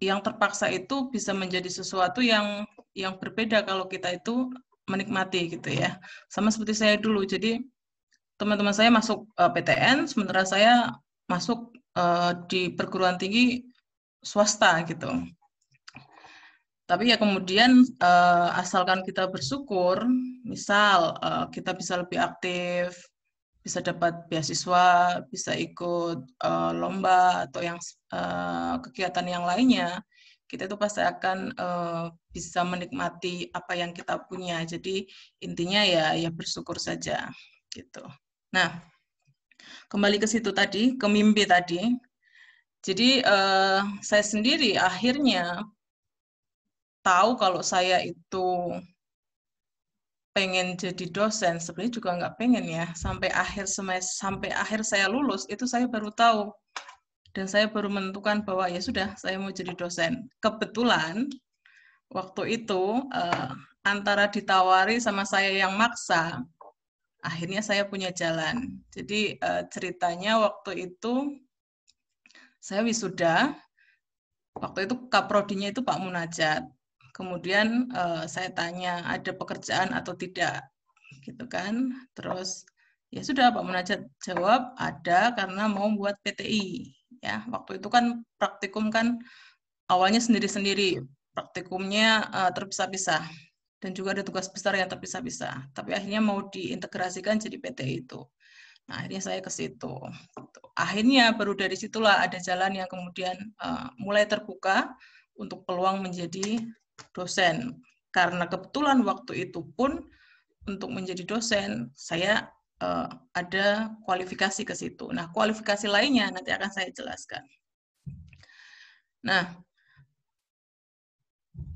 yang terpaksa itu bisa menjadi sesuatu yang berbeda kalau kita itu menikmati gitu ya. Sama seperti saya dulu. Jadi teman-teman saya masuk PTN, sementara saya masuk di perguruan tinggi swasta gitu. Tapi ya kemudian asalkan kita bersyukur, misal kita bisa lebih aktif, bisa dapat beasiswa, bisa ikut lomba atau yang kegiatan yang lainnya, kita itu pasti akan bisa menikmati apa yang kita punya. Jadi intinya ya bersyukur saja gitu. Nah, kembali ke situ tadi, ke mimpi tadi. Jadi saya sendiri akhirnya tahu kalau saya itu pengen jadi dosen, sebenarnya juga nggak pengen ya. Sampai akhir saya lulus, itu saya baru tahu. Dan saya baru menentukan bahwa ya sudah, saya mau jadi dosen. Kebetulan, waktu itu antara ditawari sama saya yang maksa, akhirnya saya punya jalan. Jadi ceritanya waktu itu, saya wisuda, waktu itu kaprodinya itu Pak Munajat. Kemudian saya tanya ada pekerjaan atau tidak, gitu kan. Terus ya sudah Pak Munajat jawab ada karena mau buat PTI. Ya, waktu itu kan praktikum kan awalnya sendiri-sendiri, praktikumnya terpisah-pisah dan juga ada tugas besar yang terpisah-pisah. Tapi akhirnya mau diintegrasikan jadi PTI itu. Nah, akhirnya saya ke situ. Akhirnya baru dari situlah ada jalan yang kemudian mulai terbuka untuk peluang menjadi dosen. Karena kebetulan waktu itu pun untuk menjadi dosen saya ada kualifikasi ke situ. Nah, kualifikasi lainnya nanti akan saya jelaskan. Nah,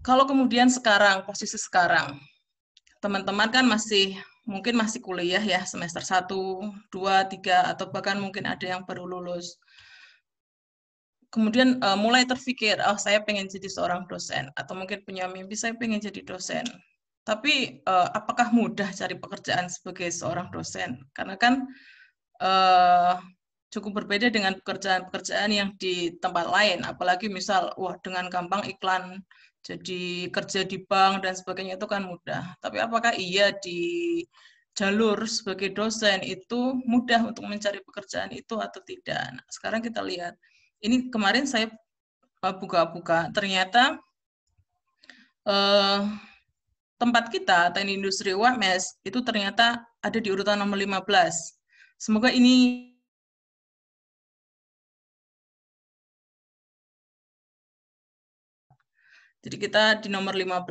kalau kemudian sekarang, posisi sekarang, teman-teman kan mungkin masih kuliah ya, semester 1, 2, 3, atau bahkan mungkin ada yang baru lulus. Kemudian mulai terpikir, oh saya pengen jadi seorang dosen, atau mungkin punya mimpi saya pengen jadi dosen. Tapi apakah mudah cari pekerjaan sebagai seorang dosen? Karena kan cukup berbeda dengan pekerjaan-pekerjaan yang di tempat lain, apalagi misal, wah dengan gampang iklan jadi kerja di bank dan sebagainya itu kan mudah. Tapi apakah iya di jalur sebagai dosen itu mudah untuk mencari pekerjaan itu atau tidak? Nah, sekarang kita lihat. Ini kemarin saya buka-buka, ternyata tempat kita, Teknik Industri UMS, itu ternyata ada di urutan nomor 15. Semoga ini jadi kita di nomor 15,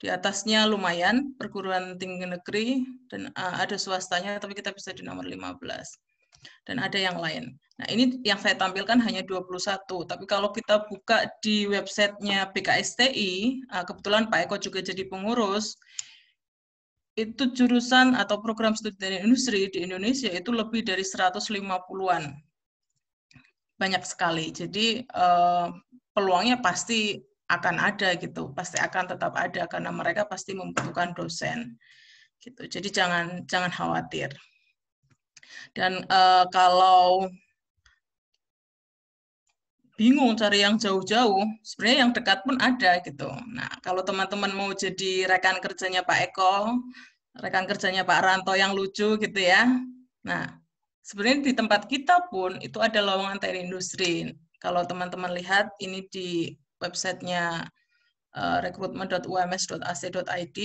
di atasnya lumayan, perguruan tinggi negeri, dan ada swastanya, tapi kita bisa di nomor 15. Dan ada yang lain. Nah, ini yang saya tampilkan hanya 21, tapi kalau kita buka di websitenya BKSTI, kebetulan Pak Eko juga jadi pengurus, itu jurusan atau program studi teknik industri di Indonesia itu lebih dari 150-an. Banyak sekali. Jadi peluangnya pasti akan ada gitu, pasti akan tetap ada karena mereka pasti membutuhkan dosen. Gitu. Jadi jangan khawatir. Dan kalau bingung cari yang jauh-jauh, sebenarnya yang dekat pun ada gitu. Nah, kalau teman-teman mau jadi rekan kerjanya Pak Eko, rekan kerjanya Pak Ranto yang lucu gitu ya. Nah, sebenarnya di tempat kita pun itu ada lowongan teknik industri. Kalau teman-teman lihat ini di websitenya rekrutmen.ums.ac.id,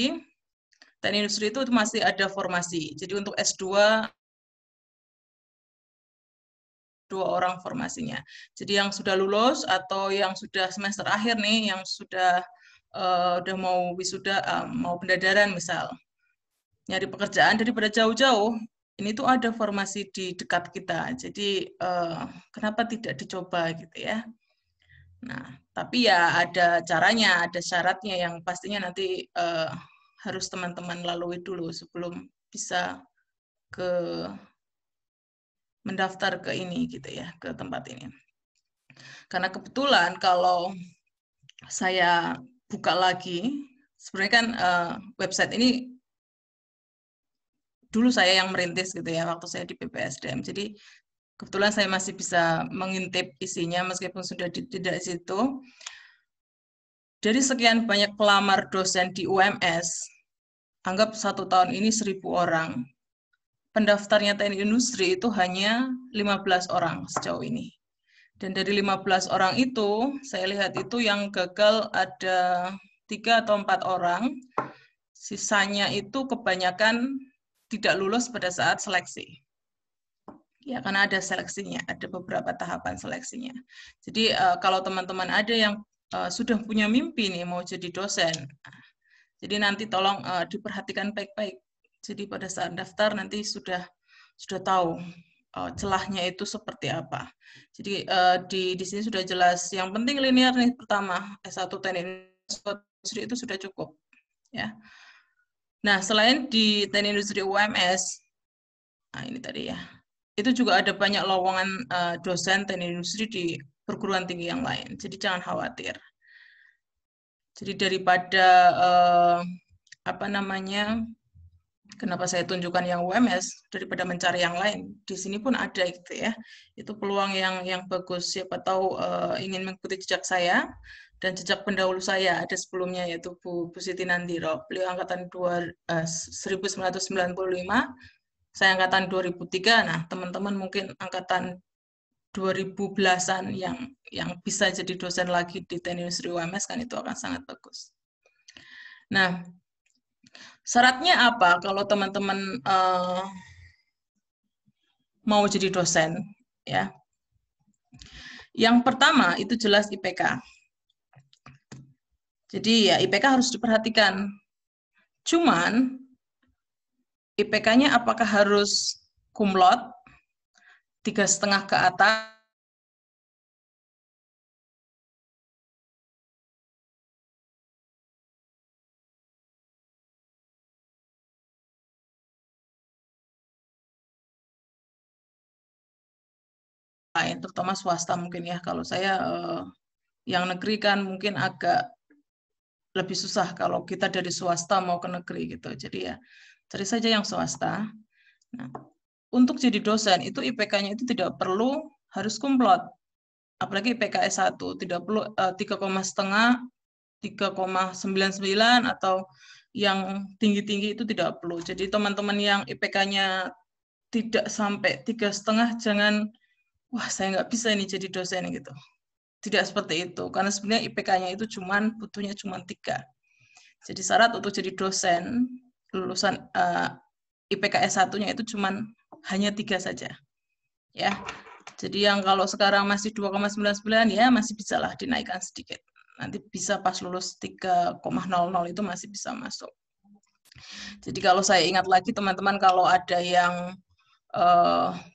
teknik industri itu masih ada formasi. Jadi untuk S2 2 orang formasinya. Jadi yang sudah lulus atau yang sudah semester akhir nih, yang sudah mau wisuda, mau pendadaran misal, nyari pekerjaan daripada jauh-jauh, ini tuh ada formasi di dekat kita. Jadi kenapa tidak dicoba gitu ya? Nah, tapi ya ada caranya, ada syaratnya yang pastinya nanti harus teman-teman lalui dulu sebelum bisa mendaftar ke ini gitu ya, ke tempat ini. Karena kebetulan kalau saya buka lagi, sebenarnya kan website ini dulu saya yang merintis gitu ya waktu saya di BPSDM. Jadi Kebetulan saya masih bisa mengintip isinya meskipun sudah tidak di situ. Dari sekian banyak pelamar dosen di UMS, anggap 1 tahun ini 1.000 orang. Pendaftarnya teknik industri itu hanya 15 orang sejauh ini. Dan dari 15 orang itu, saya lihat itu yang gagal ada 3 atau 4 orang. Sisanya itu kebanyakan tidak lulus pada saat seleksi. Ya, karena ada seleksinya, ada beberapa tahapan seleksinya. Jadi kalau teman-teman ada yang sudah punya mimpi nih mau jadi dosen, jadi nanti tolong diperhatikan baik-baik. Jadi pada saat daftar nanti sudah tahu celahnya itu seperti apa. Jadi di sini sudah jelas. Yang penting linear nih pertama, S1 teknik industri itu sudah cukup. Ya. Nah, selain di teknik industri UMS, nah ini tadi ya, itu juga ada banyak lowongan dosen teknik industri di perguruan tinggi yang lain. Jadi jangan khawatir. Jadi daripada apa namanya, kenapa saya tunjukkan yang UMS daripada mencari yang lain, di sini pun ada gitu ya. Itu peluang yang bagus. Siapa tahu ingin mengikuti jejak saya dan jejak pendahulu saya ada sebelumnya yaitu Bu Siti Nandiro. Beliau angkatan 1995. Saya angkatan 2003, nah teman-teman mungkin angkatan 2010-an yang bisa jadi dosen lagi di teknik industri UMS kan itu akan sangat bagus. Nah, syaratnya apa kalau teman-teman mau jadi dosen? Ya, yang pertama itu jelas IPK. Jadi ya IPK harus diperhatikan. Cuman IPK-nya apakah harus cum laude 3,5 ke atas? Terutama swasta mungkin ya. Kalau saya yang negeri kan mungkin agak lebih susah kalau kita dari swasta mau ke negeri gitu. Jadi ya cari saja yang swasta. Nah, untuk jadi dosen itu IPK-nya itu tidak perlu harus cum laude. Apalagi IPK S1 tidak perlu 3,5, 3,99 atau yang tinggi-tinggi itu tidak perlu. Jadi teman-teman yang IPK-nya tidak sampai 3,5 jangan wah saya nggak bisa ini jadi dosen gitu. Tidak seperti itu, karena sebenarnya IPK-nya itu butuhnya cuma 3. Jadi syarat untuk jadi dosen, lulusan IPK S1-nya itu hanya 3 saja. Ya. Jadi yang kalau sekarang masih 2,99 ya masih bisa lah dinaikkan sedikit. Nanti bisa pas lulus 3,00 itu masih bisa masuk. Jadi kalau saya ingat lagi teman-teman kalau ada yang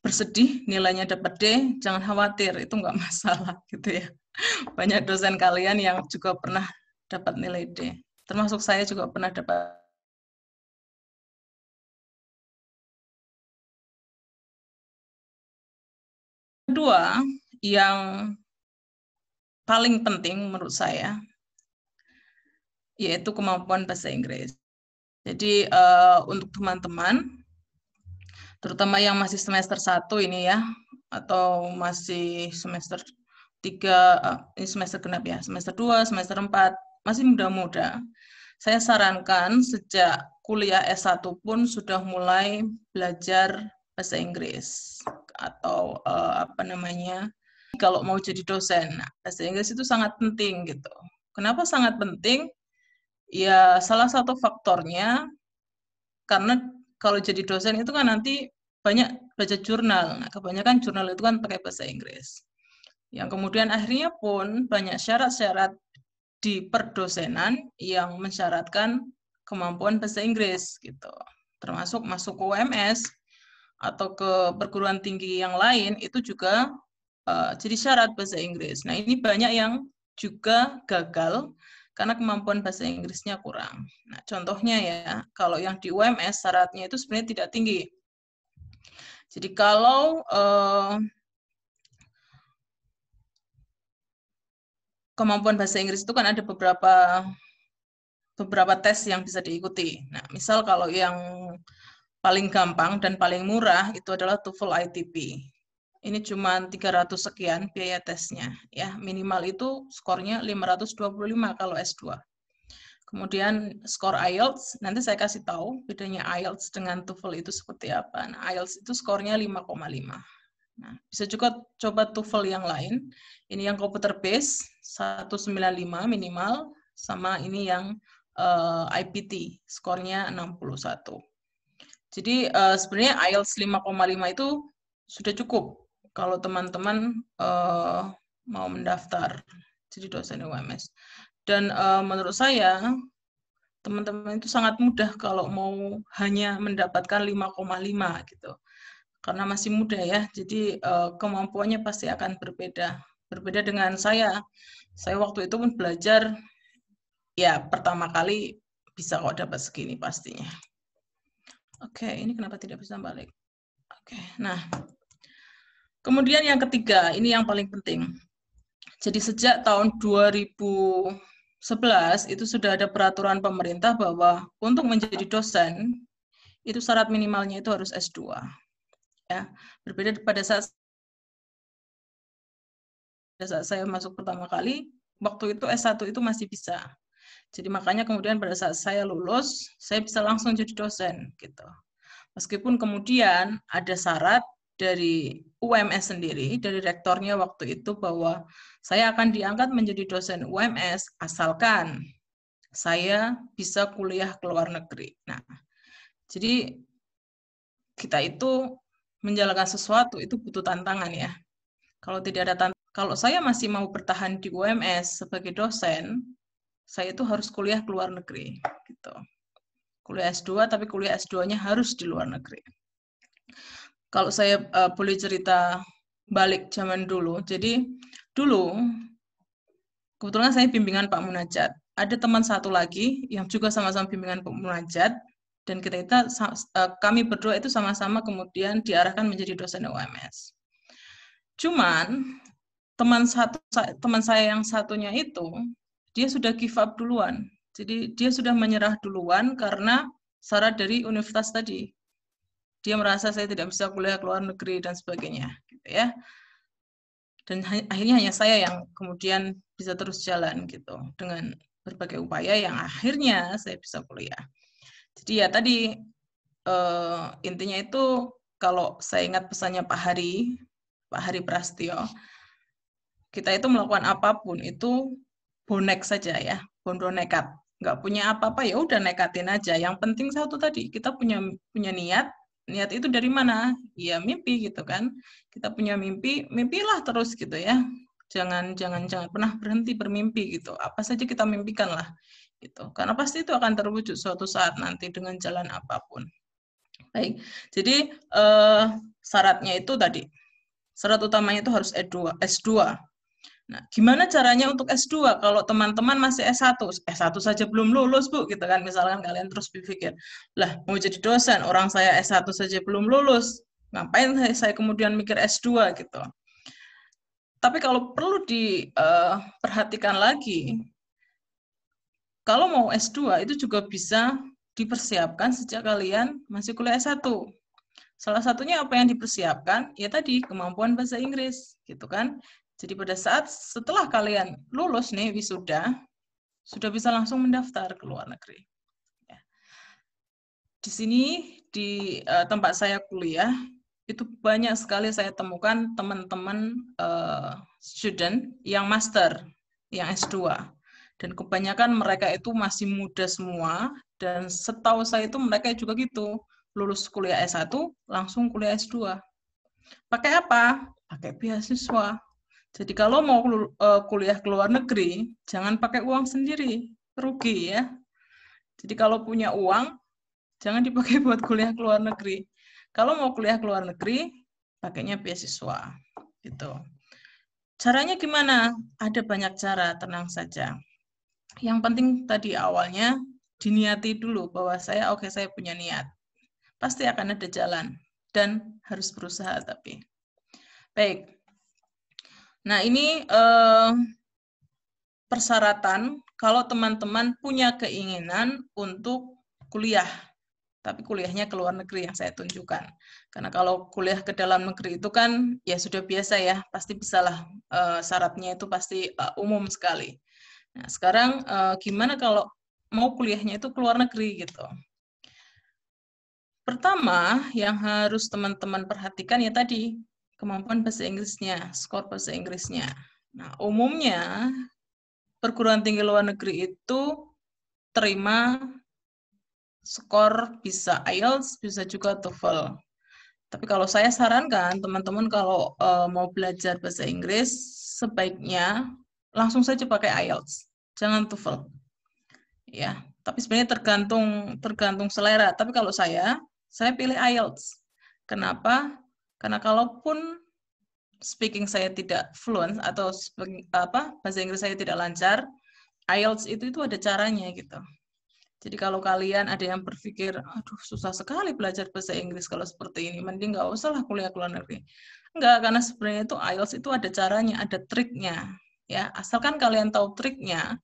bersedih nilainya dapat D, jangan khawatir, itu nggak masalah gitu ya. Banyak dosen kalian yang juga pernah dapat nilai D. Termasuk saya juga pernah dapat. Kedua, yang paling penting menurut saya, yaitu kemampuan bahasa Inggris. Jadi untuk teman-teman, terutama yang masih semester 1 ini ya, atau masih semester 3, ini semester genap ya, semester 2, semester 4, masih muda-muda, saya sarankan sejak kuliah S1 pun sudah mulai belajar bahasa Inggris atau apa namanya, kalau mau jadi dosen. Nah, bahasa Inggris itu sangat penting gitu. Kenapa sangat penting? Ya salah satu faktornya karena kalau jadi dosen itu kan nanti banyak baca jurnal. Nah, kebanyakan jurnal itu kan pakai bahasa Inggris. Yang kemudian akhirnya pun banyak syarat-syarat di perdosenan yang mensyaratkan kemampuan bahasa Inggris gitu. Termasuk masuk ke UMS atau ke perguruan tinggi yang lain itu juga jadi syarat bahasa Inggris. Nah, ini banyak yang juga gagal karena kemampuan bahasa Inggrisnya kurang. Nah, contohnya ya, kalau yang di UMS syaratnya itu sebenarnya tidak tinggi. Jadi kalau kemampuan bahasa Inggris itu kan ada beberapa tes yang bisa diikuti. Nah, misal kalau yang paling gampang dan paling murah itu adalah TOEFL ITP. Ini cuma 300 sekian biaya tesnya. Ya, minimal itu skornya 525 kalau S2. Kemudian skor IELTS, nanti saya kasih tahu bedanya IELTS dengan TOEFL itu seperti apa. Nah, IELTS itu skornya 5,5. Nah, bisa juga coba TOEFL yang lain. Ini yang computer base 195 minimal, sama ini yang IPT, skornya 61. Jadi sebenarnya IELTS 5,5 itu sudah cukup kalau teman-teman mau mendaftar jadi dosen UMS. Dan menurut saya teman-teman itu sangat mudah kalau mau hanya mendapatkan 5,5 gitu. Karena masih muda ya, jadi kemampuannya pasti akan berbeda. Berbeda dengan saya. Saya waktu itu pun belajar, ya pertama kali bisa kok dapat segini pastinya. Oke, ini kenapa tidak bisa balik? Oke, nah. Kemudian yang ketiga, ini yang paling penting. Jadi sejak tahun 2011 itu sudah ada peraturan pemerintah bahwa untuk menjadi dosen, itu syarat minimalnya itu harus S2. Ya, berbeda pada saat saya masuk pertama kali, waktu itu S1 itu masih bisa. Jadi makanya kemudian pada saat saya lulus, saya bisa langsung jadi dosen gitu. Meskipun kemudian ada syarat dari UMS sendiri, dari rektornya waktu itu bahwa saya akan diangkat menjadi dosen UMS asalkan saya bisa kuliah ke luar negeri. Nah, jadi kita itu menjalankan sesuatu itu butuh tantangan ya. Kalau tidak ada tantangan, kalau saya masih mau bertahan di UMS sebagai dosen, saya itu harus kuliah ke luar negeri gitu. Kuliah S2 tapi kuliah S2-nya harus di luar negeri. Kalau saya boleh cerita balik zaman dulu, jadi dulu kebetulan saya bimbingan Pak Munajat. Ada teman satu lagi yang juga sama-sama bimbingan Pak Munajat, dan kami berdua itu sama-sama kemudian diarahkan menjadi dosen UMS. Cuman teman saya yang satunya itu dia sudah give up duluan. Jadi dia sudah menyerah duluan karena syarat dari universitas tadi. Dia merasa saya tidak bisa kuliah ke luar negeri dan sebagainya, gitu ya. Dan akhirnya hanya saya yang kemudian bisa terus jalan gitu dengan berbagai upaya yang akhirnya saya bisa kuliah. Jadi ya tadi intinya itu kalau saya ingat pesannya Pak Hari Prastyo, kita itu melakukan apapun itu bonek saja ya, bondo nekat. Nggak punya apa-apa ya udah nekatin aja. Yang penting satu tadi, kita punya niat. Niat itu dari mana? Ya mimpi gitu kan. Kita punya mimpi, mimpilah terus gitu ya. Jangan pernah berhenti bermimpi gitu. Apa saja kita mimpikan lah gitu. Karena pasti itu akan terwujud suatu saat nanti dengan jalan apapun. Baik. Jadi syaratnya itu tadi. Syarat utamanya itu harus S2. Nah, gimana caranya untuk S2 kalau teman-teman masih S1? S1 saja belum lulus, Bu, gitu kan. Misalkan kalian terus berpikir, lah mau jadi dosen, orang saya S1 saja belum lulus, ngapain saya kemudian mikir S2 gitu. Tapi kalau perlu diperhatikan lagi, kalau mau S2 itu juga bisa dipersiapkan sejak kalian masih kuliah S1. Salah satunya apa yang dipersiapkan? Ya tadi, kemampuan bahasa Inggris, gitu kan. Jadi pada saat setelah kalian lulus nih, wisuda, sudah bisa langsung mendaftar ke luar negeri. Ya. Di sini, di tempat saya kuliah, itu banyak sekali saya temukan teman-teman student yang master, yang S2. Dan kebanyakan mereka itu masih muda semua, dan setahu saya itu mereka juga gitu, lulus kuliah S1, langsung kuliah S2. Pakai apa? Pakai beasiswa. Jadi kalau mau kuliah ke luar negeri, jangan pakai uang sendiri, rugi ya. Jadi kalau punya uang, jangan dipakai buat kuliah ke luar negeri. Kalau mau kuliah ke luar negeri, pakainya beasiswa. Gitu. Caranya gimana? Ada banyak cara, tenang saja. Yang penting tadi awalnya diniati dulu bahwa saya punya niat. Pasti akan ada jalan dan harus berusaha tapi. Baik. Nah, ini persyaratan kalau teman-teman punya keinginan untuk kuliah, tapi kuliahnya ke luar negeri yang saya tunjukkan. Karena kalau kuliah ke dalam negeri itu kan ya sudah biasa ya, pasti bisalah, syaratnya itu pasti umum sekali. Nah, sekarang gimana kalau mau kuliahnya itu ke luar negeri gitu. Pertama, yang harus teman-teman perhatikan ya tadi, kemampuan bahasa Inggrisnya, skor bahasa Inggrisnya. Nah, umumnya perguruan tinggi luar negeri itu terima skor bisa IELTS, bisa juga TOEFL. Tapi kalau saya sarankan teman-teman kalau mau belajar bahasa Inggris, sebaiknya langsung saja pakai IELTS, jangan TOEFL. Ya, tapi sebenarnya tergantung selera. Tapi kalau saya pilih IELTS. Kenapa? Karena kalaupun speaking saya tidak fluent atau bahasa Inggris saya tidak lancar, IELTS itu ada caranya gitu. Jadi kalau kalian ada yang berpikir, aduh susah sekali belajar bahasa Inggris kalau seperti ini, mending nggak usah lah kuliah ke luar negeri. Enggak, karena sebenarnya itu IELTS itu ada caranya, ada triknya. Ya, asalkan kalian tahu triknya,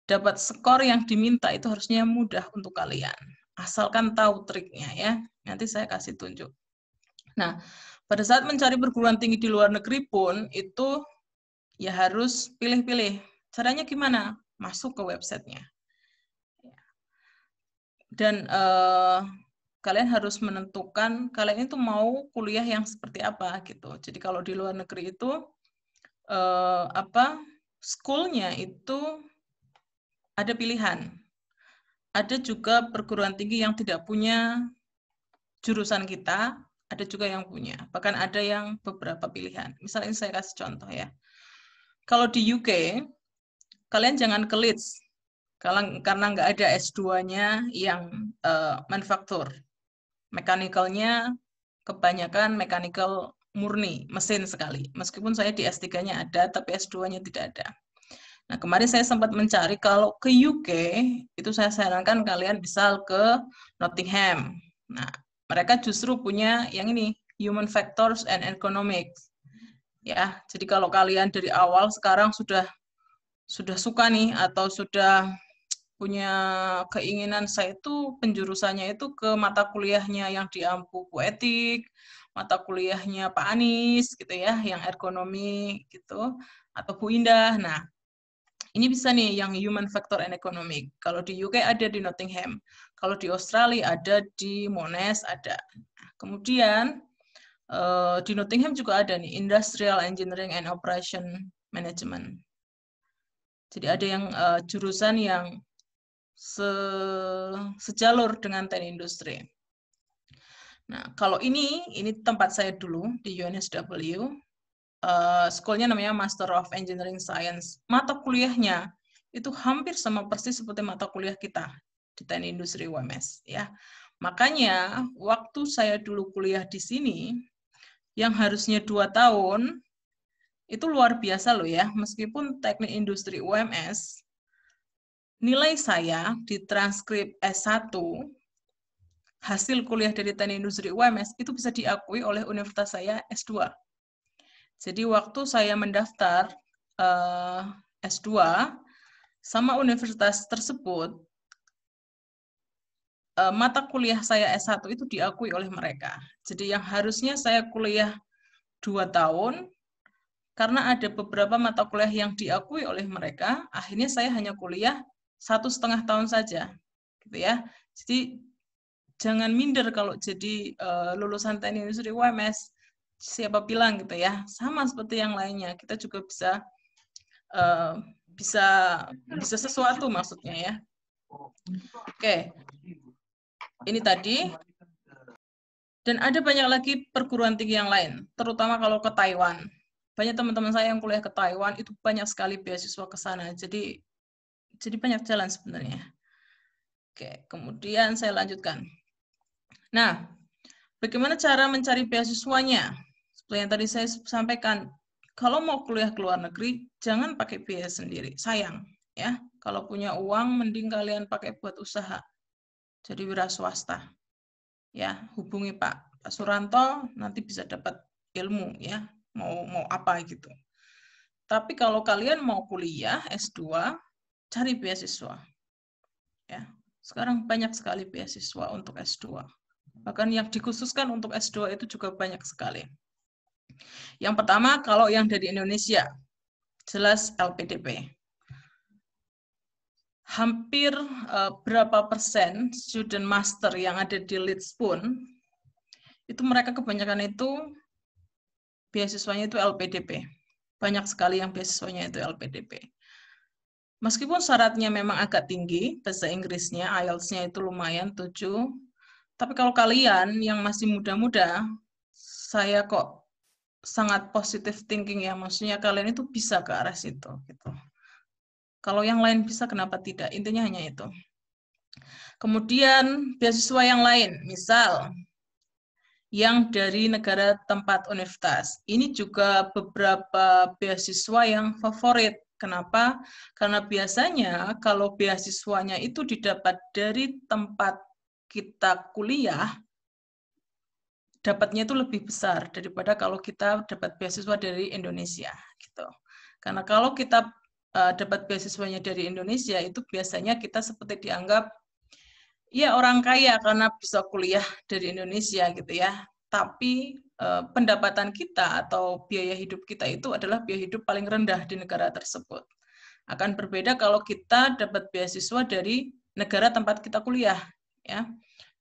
dapat skor yang diminta itu harusnya mudah untuk kalian. Asalkan tahu triknya ya. Nanti saya kasih tunjuk. Nah, pada saat mencari perguruan tinggi di luar negeri pun itu ya harus pilih-pilih. Caranya gimana? Masuk ke websitenya. Dan kalian harus menentukan kalian itu mau kuliah yang seperti apa gitu. Jadi kalau di luar negeri itu school-nya itu ada pilihan. Ada juga perguruan tinggi yang tidak punya jurusan kita, ada juga yang punya. Bahkan ada yang beberapa pilihan. Misalnya saya kasih contoh ya. Kalau di UK, kalian jangan ke Leeds, karena nggak ada S2-nya yang manufaktur. Mechanical-nya kebanyakan mechanical murni, mesin sekali. Meskipun saya di S3-nya ada, tapi S2-nya tidak ada. Nah, kemarin saya sempat mencari kalau ke UK, itu saya sarankan kalian bisa ke Nottingham. Nah, mereka justru punya yang ini, Human Factors and Economics. Ya, jadi kalau kalian dari awal sekarang sudah suka nih atau sudah punya keinginan saya itu penjurusannya itu ke mata kuliahnya yang diampu Bu Etik, mata kuliahnya Pak Anies gitu ya, yang ekonomi gitu, atau Bu Indah. Nah, ini bisa nih yang Human Factor and Economic. Kalau di UK ada di Nottingham, kalau di Australia ada di Monash ada. Kemudian di Nottingham juga ada nih Industrial Engineering and Operation Management. Jadi ada yang jurusan yang sejalur dengan teknik industri. Nah, kalau ini tempat saya dulu di UNSW. Sekolahnya namanya Master of Engineering Science. Mata kuliahnya itu hampir sama persis seperti mata kuliah kita di teknik industri UMS. Ya, makanya waktu saya dulu kuliah di sini, yang harusnya 2 tahun, itu luar biasa loh ya. Meskipun teknik industri UMS, nilai saya di transkrip S1, hasil kuliah dari teknik industri UMS, itu bisa diakui oleh universitas saya S2. Jadi waktu saya mendaftar S2 sama universitas tersebut, mata kuliah saya S1 itu diakui oleh mereka. Jadi yang harusnya saya kuliah 2 tahun, karena ada beberapa mata kuliah yang diakui oleh mereka, akhirnya saya hanya kuliah 1,5 tahun saja. Gitu ya. Jadi jangan minder kalau jadi lulusan teknik industri UMS. Siapa bilang gitu ya, sama seperti yang lainnya, kita juga bisa sesuatu maksudnya ya. Oke, ini tadi. Dan ada banyak lagi perguruan tinggi yang lain, terutama kalau ke Taiwan. Banyak teman-teman saya yang kuliah ke Taiwan, itu banyak sekali beasiswa ke sana. Jadi banyak jalan sebenarnya. Oke, kemudian saya lanjutkan. Nah, bagaimana cara mencari beasiswanya? Seperti yang tadi saya sampaikan, kalau mau kuliah ke luar negeri, jangan pakai biaya sendiri. Sayang, ya. Kalau punya uang, mending kalian pakai buat usaha. Jadi wira swasta. Ya, hubungi Pak Suranto, nanti bisa dapat ilmu ya. Mau apa gitu. Tapi kalau kalian mau kuliah S2, cari beasiswa. Ya. Sekarang banyak sekali beasiswa untuk S2. Bahkan yang dikhususkan untuk S2 itu juga banyak sekali. Yang pertama, kalau yang dari Indonesia, jelas LPDP. Hampir berapa persen student master yang ada di Leeds pun, itu mereka kebanyakan itu beasiswanya itu LPDP. Banyak sekali yang beasiswanya itu LPDP. Meskipun syaratnya memang agak tinggi, bahasa Inggrisnya, IELTS-nya itu lumayan 7, tapi kalau kalian yang masih muda-muda, saya kok sangat positive thinking ya, maksudnya kalian itu bisa ke arah situ. Gitu. Kalau yang lain bisa, kenapa tidak? Intinya hanya itu. Kemudian beasiswa yang lain, misal yang dari negara tempat universitas. Ini juga beberapa beasiswa yang favorit. Kenapa? Karena biasanya kalau beasiswanya itu didapat dari tempat kita kuliah, dapatnya itu lebih besar daripada kalau kita dapat beasiswa dari Indonesia. Gitu. Karena kalau kita dapat beasiswanya dari Indonesia, itu biasanya kita seperti dianggap ya orang kaya karena bisa kuliah dari Indonesia gitu ya. Tapi pendapatan kita atau biaya hidup kita itu adalah biaya hidup paling rendah di negara tersebut. Akan berbeda kalau kita dapat beasiswa dari negara tempat kita kuliah. Ya,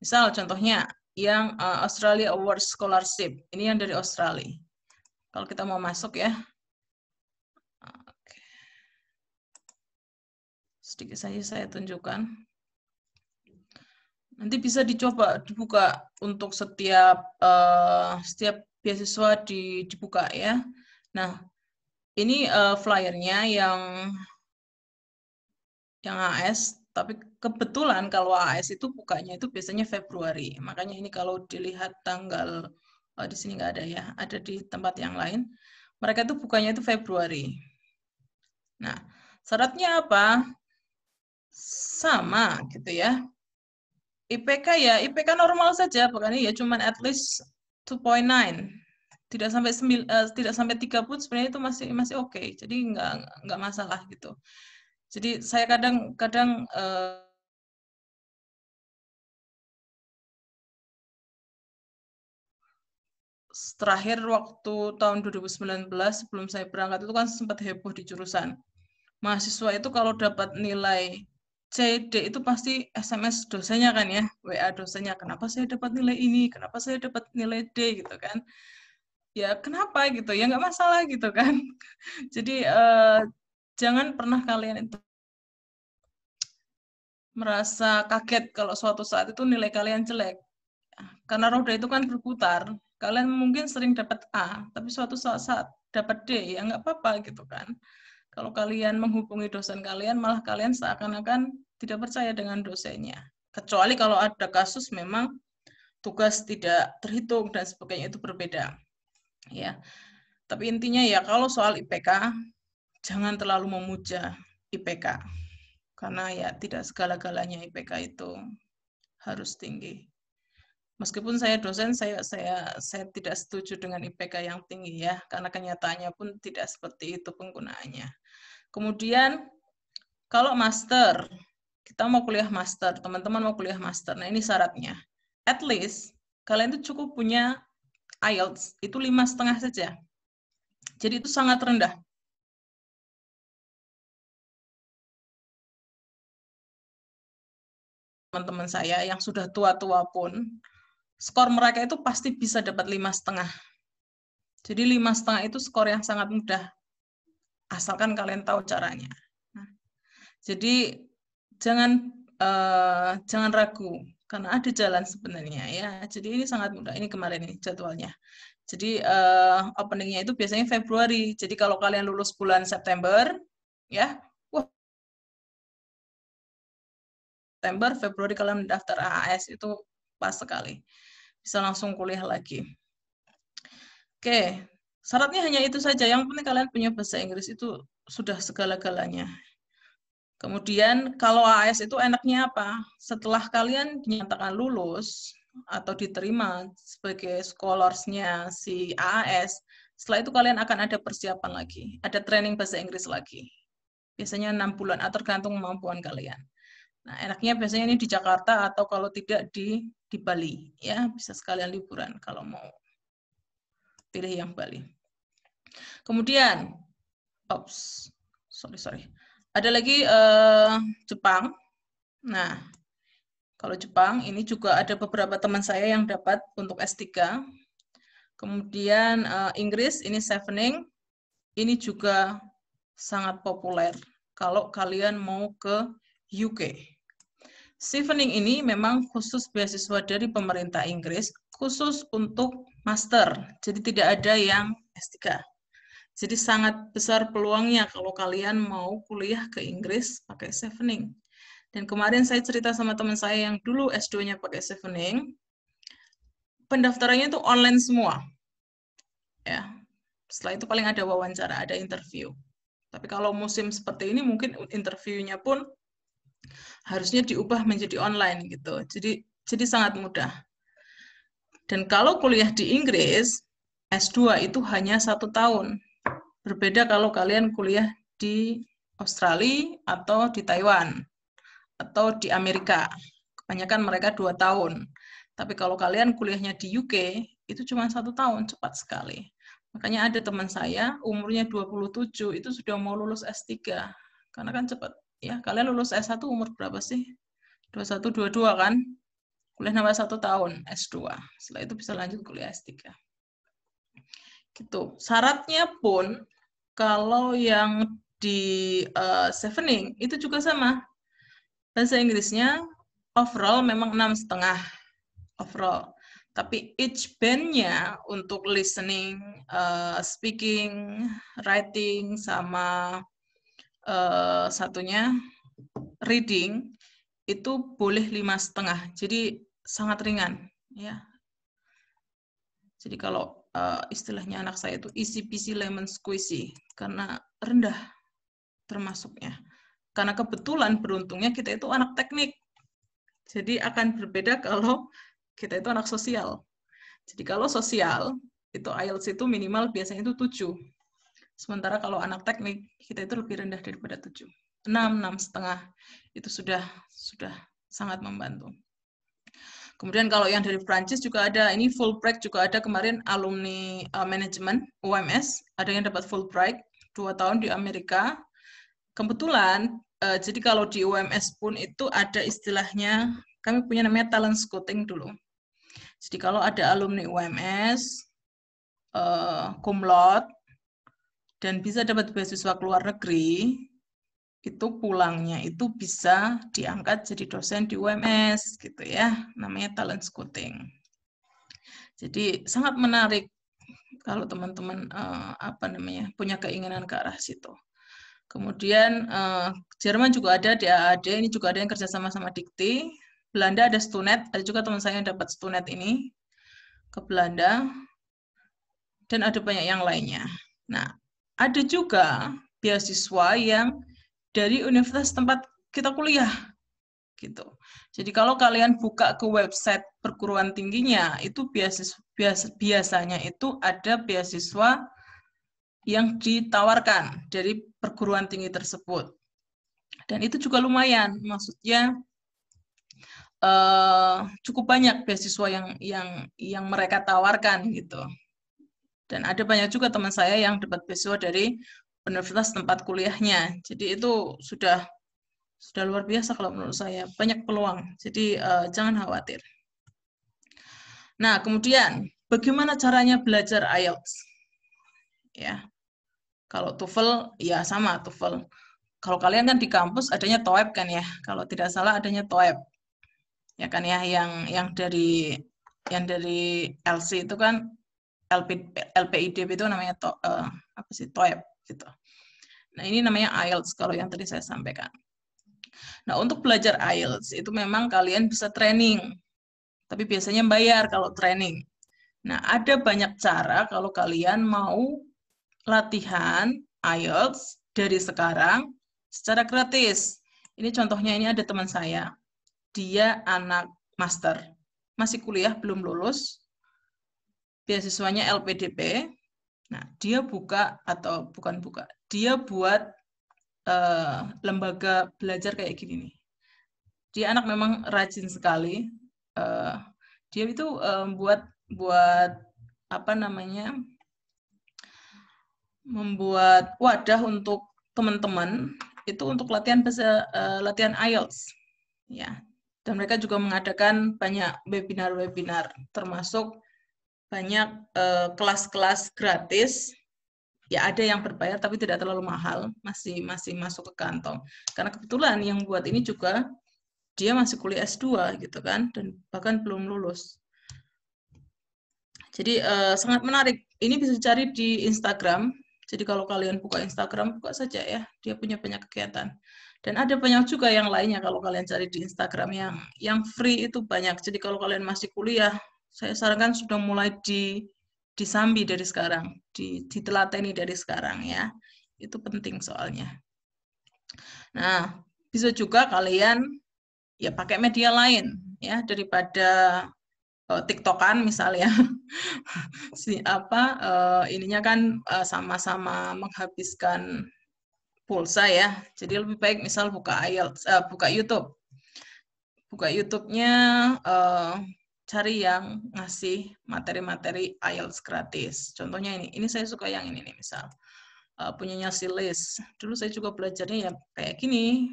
misal contohnya yang Australia Award Scholarship, ini yang dari Australia. Kalau kita mau masuk ya, sedikit saja saya tunjukkan. Nanti bisa dicoba dibuka untuk setiap beasiswa dibuka ya. Nah, ini flyernya yang AS, tapi kebetulan kalau AS itu bukanya itu biasanya Februari. Makanya ini kalau dilihat tanggal di sini nggak ada ya, ada di tempat yang lain. Mereka itu bukanya itu Februari. Nah, syaratnya apa? Sama gitu ya. IPK ya, IPK normal saja, bukan ya cuman at least 2.9. Tidak sampai 3 pun sebenarnya itu masih oke. Jadi nggak masalah gitu. Jadi saya kadang terakhir waktu tahun 2019 sebelum saya berangkat itu kan sempat heboh di jurusan. Mahasiswa itu kalau dapat nilai C, D itu pasti SMS dosennya kan ya, WA dosennya, kenapa saya dapat nilai ini, kenapa saya dapat nilai D gitu kan. Ya kenapa gitu, ya nggak masalah gitu kan. Jadi jangan pernah kalian itu merasa kaget kalau suatu saat itu nilai kalian jelek. Karena roda itu kan berputar, kalian mungkin sering dapat A, tapi suatu saat dapat D, ya nggak apa-apa gitu kan. Kalau kalian menghubungi dosen kalian, malah kalian seakan-akan tidak percaya dengan dosennya. Kecuali kalau ada kasus memang tugas tidak terhitung dan sebagainya, itu berbeda. Ya. Tapi intinya ya kalau soal IPK, jangan terlalu memuja IPK. Karena ya tidak segala-galanya IPK itu harus tinggi. Meskipun saya dosen, saya tidak setuju dengan IPK yang tinggi ya, karena kenyataannya pun tidak seperti itu penggunaannya. Kemudian kalau master, kita mau kuliah master, teman-teman mau kuliah master. Nah ini syaratnya, at least kalian itu cukup punya IELTS itu 5,5 saja. Jadi itu sangat rendah. Teman-teman saya yang sudah tua-tua pun, skor mereka itu pasti bisa dapat 5,5. Jadi 5,5 itu skor yang sangat mudah, asalkan kalian tahu caranya. Nah, jadi jangan ragu, karena ada jalan sebenarnya ya. Jadi ini sangat mudah. Ini kemarin nih jadwalnya. Jadi openingnya itu biasanya Februari. Jadi kalau kalian lulus bulan September, ya, September, Februari kalian mendaftar AAS itu pas sekali. Bisa langsung kuliah lagi. Oke, syaratnya hanya itu saja. Yang penting kalian punya bahasa Inggris itu sudah segala-galanya. Kemudian kalau AAS itu enaknya apa? Setelah kalian dinyatakan lulus atau diterima sebagai scholarsnya si AAS, setelah itu kalian akan ada persiapan lagi, ada training bahasa Inggris lagi. Biasanya 6 bulan, atau tergantung kemampuan kalian. Nah, enaknya biasanya ini di Jakarta atau kalau tidak di di Bali. Ya, bisa sekalian liburan kalau mau pilih yang Bali. Kemudian, sorry. Ada lagi Jepang. Nah, kalau Jepang, ini juga ada beberapa teman saya yang dapat untuk S3. Kemudian Inggris, ini Chevening. Ini juga sangat populer kalau kalian mau ke UK. Chevening ini memang khusus beasiswa dari pemerintah Inggris, khusus untuk master. Jadi tidak ada yang S3. Jadi sangat besar peluangnya kalau kalian mau kuliah ke Inggris pakai Chevening. Dan kemarin saya cerita sama teman saya yang dulu S2-nya pakai Chevening, pendaftarannya itu online semua. Ya. Setelah itu paling ada wawancara, ada interview. Tapi kalau musim seperti ini mungkin interviewnya pun harusnya diubah menjadi online gitu. Jadi sangat mudah. Dan kalau kuliah di Inggris, S2 itu hanya 1 tahun. Berbeda kalau kalian kuliah di Australia atau di Taiwan atau di Amerika. Kebanyakan mereka 2 tahun. Tapi kalau kalian kuliahnya di UK, itu cuma 1 tahun, cepat sekali. Makanya ada teman saya, umurnya 27, itu sudah mau lulus S3. Karena kan cepat. Ya, kalian lulus S1 umur berapa sih? 21, 22 kan? Kuliah nambah 1 tahun, S2. Setelah itu bisa lanjut kuliah S3. Gitu. Syaratnya pun, kalau yang di Chevening, itu juga sama. Bahasa Inggrisnya overall memang 6,5 overall. Tapi each band-nya untuk listening, speaking, writing, sama satunya reading, itu boleh 5,5. Jadi sangat ringan. Ya. Jadi kalau istilahnya anak saya itu easy peasy lemon squeezy, karena rendah termasuknya. Karena kebetulan beruntungnya kita itu anak teknik. Jadi akan berbeda kalau kita itu anak sosial. Jadi kalau sosial, itu IELTS itu minimal biasanya itu 7. Sementara kalau anak teknik, kita itu lebih rendah daripada 7. 6, 6,5. Itu sudah sangat membantu. Kemudian kalau yang dari Prancis juga ada, ini Fulbright juga ada kemarin alumni manajemen UMS, ada yang dapat Fulbright 2 tahun di Amerika. Kebetulan, jadi kalau di UMS pun itu ada istilahnya, kami punya namanya talent scouting dulu. Jadi kalau ada alumni UMS, cum laude, dan bisa dapat beasiswa ke luar negeri, itu pulangnya itu bisa diangkat jadi dosen di UMS, gitu ya, namanya talent scouting. Jadi sangat menarik kalau teman-teman punya keinginan ke arah situ. Kemudian Jerman juga ada, DAAD, ini juga ada yang kerja sama Dikti. Belanda ada Stunet, ada juga teman saya yang dapat Stunet ini ke Belanda. Dan ada banyak yang lainnya. Nah, ada juga beasiswa yang dari universitas tempat kita kuliah. Gitu. Jadi kalau kalian buka ke website perguruan tingginya, itu biasanya itu ada beasiswa yang ditawarkan dari perguruan tinggi tersebut. Dan itu juga lumayan, maksudnya cukup banyak beasiswa yang mereka tawarkan gitu. Dan ada banyak juga teman saya yang dapat beasiswa dari universitas tempat kuliahnya. Jadi itu sudah luar biasa kalau menurut saya, banyak peluang. Jadi jangan khawatir. Nah, kemudian bagaimana caranya belajar IELTS? Ya. Kalau TOEFL ya sama TOEFL. Kalau kalian kan di kampus adanya TOEIC kan ya. Kalau tidak salah adanya TOEIC. Ya kan ya, yang dari LC itu kan LPIDP itu namanya TOEIC gitu. Nah, ini namanya IELTS kalau yang tadi saya sampaikan. Nah, untuk belajar IELTS itu memang kalian bisa training. Tapi biasanya bayar kalau training. Nah, ada banyak cara kalau kalian mau latihan IELTS dari sekarang secara gratis. Ini contohnya, ini ada teman saya. Dia anak master. Masih kuliah, belum lulus. Beasiswanya LPDP. Nah, dia dia buat lembaga belajar kayak gini nih. Dia anak memang rajin sekali. Dia itu buat apa namanya, membuat wadah untuk teman-teman itu untuk latihan latihan IELTS, ya. Dan mereka juga mengadakan banyak webinar-webinar, termasuk banyak kelas-kelas gratis. Ya ada yang berbayar tapi tidak terlalu mahal, masih masuk ke kantong. Karena kebetulan yang buat ini juga dia masih kuliah S2 gitu kan, dan bahkan belum lulus. Jadi sangat menarik. Ini bisa cari di Instagram. Jadi kalau kalian buka Instagram, buka saja ya. Dia punya banyak kegiatan. Dan ada banyak juga yang lainnya kalau kalian cari di Instagram yang free itu banyak. Jadi kalau kalian masih kuliah, saya sarankan sudah mulai disambi dari sekarang, ditelateni dari sekarang ya. Itu penting soalnya. Nah, bisa juga kalian ya pakai media lain ya daripada TikTokan misalnya. Ininya kan sama-sama menghabiskan pulsa ya. Jadi lebih baik misal buka IELTS, buka YouTube. Buka YouTube-nya cari yang ngasih materi-materi IELTS gratis. Contohnya ini saya suka yang ini nih misal. Punyanya si Liz. Dulu saya juga belajarnya ya kayak gini.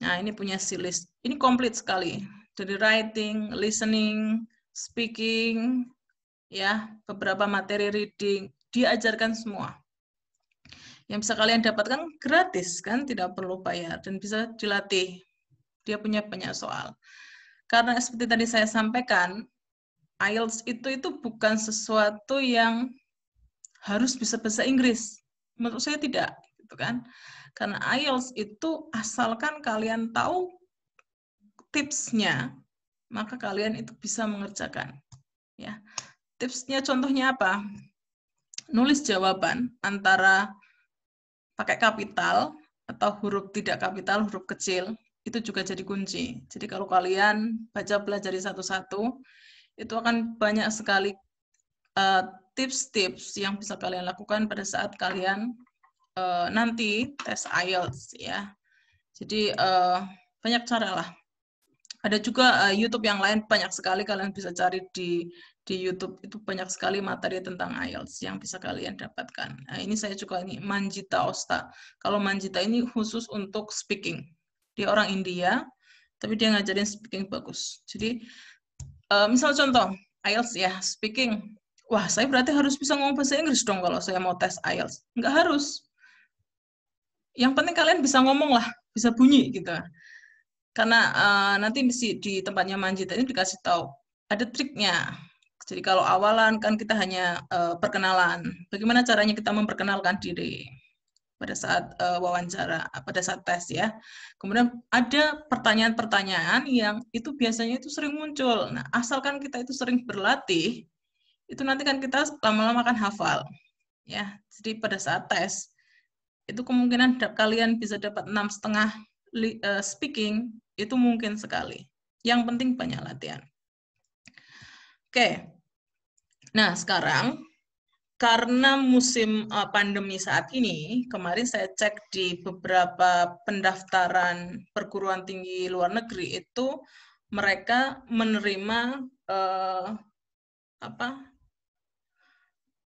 Nah, ini punya si Liz. Ini komplit sekali. Dari writing, listening, speaking, ya, beberapa materi reading, diajarkan semua. Yang bisa kalian dapatkan gratis kan, tidak perlu bayar dan bisa dilatih. Dia punya banyak soal. Karena seperti tadi saya sampaikan, IELTS itu bukan sesuatu yang harus bisa bahasa Inggris. Menurut saya tidak, gitu kan? Karena IELTS itu asalkan kalian tahu tipsnya, maka kalian itu bisa mengerjakan. Ya, tipsnya contohnya apa? Nulis jawaban antara pakai kapital atau huruf tidak kapital, huruf kecil, itu juga jadi kunci. Jadi kalau kalian baca pelajari satu-satu, itu akan banyak sekali tips-tips yang bisa kalian lakukan pada saat kalian nanti tes IELTS ya. Jadi banyak cara lah. Ada juga YouTube yang lain, banyak sekali kalian bisa cari di YouTube, itu banyak sekali materi tentang IELTS yang bisa kalian dapatkan. Nah, ini saya juga ini Manjita Osta. Kalau Manjita ini khusus untuk speaking. Dia orang India, tapi dia ngajarin speaking bagus. Jadi misal contoh IELTS ya, speaking. Wah, saya berarti harus bisa ngomong bahasa Inggris dong kalau saya mau tes IELTS. Enggak harus. Yang penting kalian bisa ngomong lah, bisa bunyi gitu. Karena nanti di tempatnya Manjita ini dikasih tahu ada triknya. Jadi kalau awalan kan kita hanya perkenalan. Bagaimana caranya kita memperkenalkan diri pada saat wawancara, pada saat tes ya. Kemudian ada pertanyaan-pertanyaan yang itu biasanya itu sering muncul. Nah, asalkan kita itu sering berlatih, itu nanti kan kita lama-lama akan hafal. Ya, jadi pada saat tes itu kemungkinan kalian bisa dapat 6,5 speaking itu mungkin sekali. Yang penting banyak latihan. Oke. Nah, sekarang karena musim pandemi saat ini, kemarin saya cek di beberapa pendaftaran perguruan tinggi luar negeri itu mereka menerima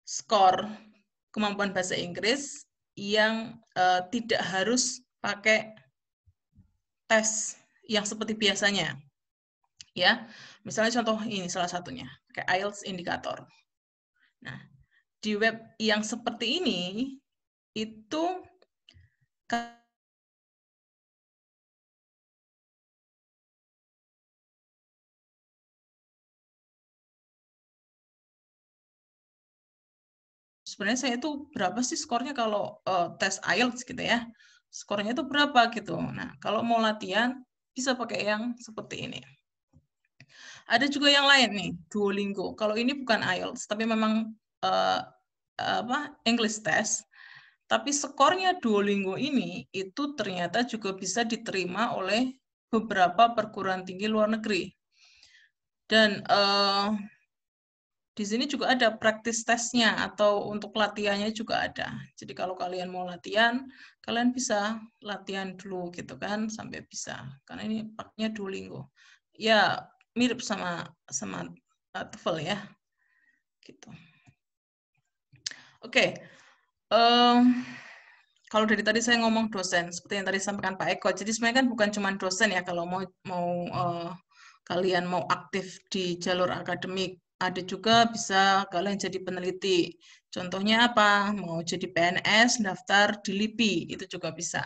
skor kemampuan bahasa Inggris yang tidak harus pakai tes yang seperti biasanya. Ya, misalnya contoh ini salah satunya, kayak IELTS indikator. Nah, di web yang seperti ini itu sebenarnya saya itu berapa sih skornya kalau tes IELTS gitu ya. Skornya itu berapa gitu. Nah, kalau mau latihan bisa pakai yang seperti ini. Ada juga yang lain nih, Duolingo. Kalau ini bukan IELTS, tapi memang English test. Tapi skornya Duolingo ini itu ternyata juga bisa diterima oleh beberapa perguruan tinggi luar negeri. Dan di sini juga ada practice testnya atau untuk latihannya juga ada. Jadi kalau kalian mau latihan, kalian bisa latihan dulu gitu kan sampai bisa. Karena ini paknya Duolingo. Ya, mirip sama TOEFL ya, gitu. Oke. Kalau dari tadi saya ngomong dosen, seperti yang tadi sampaikan Pak Eko, jadi sebenarnya kan bukan cuma dosen ya kalau kalian mau aktif di jalur akademik, ada juga bisa kalian jadi peneliti. Contohnya apa? Mau jadi PNS, daftar di LIPI, itu juga bisa.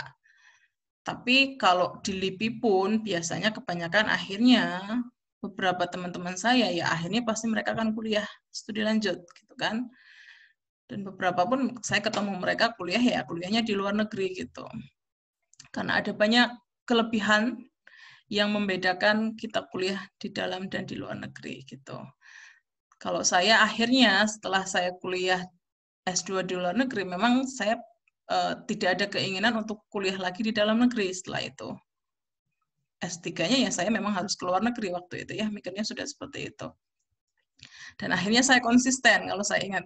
Tapi kalau di LIPI pun biasanya kebanyakan akhirnya beberapa teman-teman saya ya akhirnya pasti mereka akan kuliah studi lanjut gitu kan. Dan beberapa pun saya ketemu mereka kuliah ya kuliahnya di luar negeri gitu. Karena ada banyak kelebihan yang membedakan kita kuliah di dalam dan di luar negeri gitu. Kalau saya akhirnya setelah saya kuliah S2 di luar negeri, memang saya tidak ada keinginan untuk kuliah lagi di dalam negeri setelah itu. S3-nya ya saya memang harus keluar negeri waktu itu ya, mikirnya sudah seperti itu. Dan akhirnya saya konsisten, kalau saya ingat.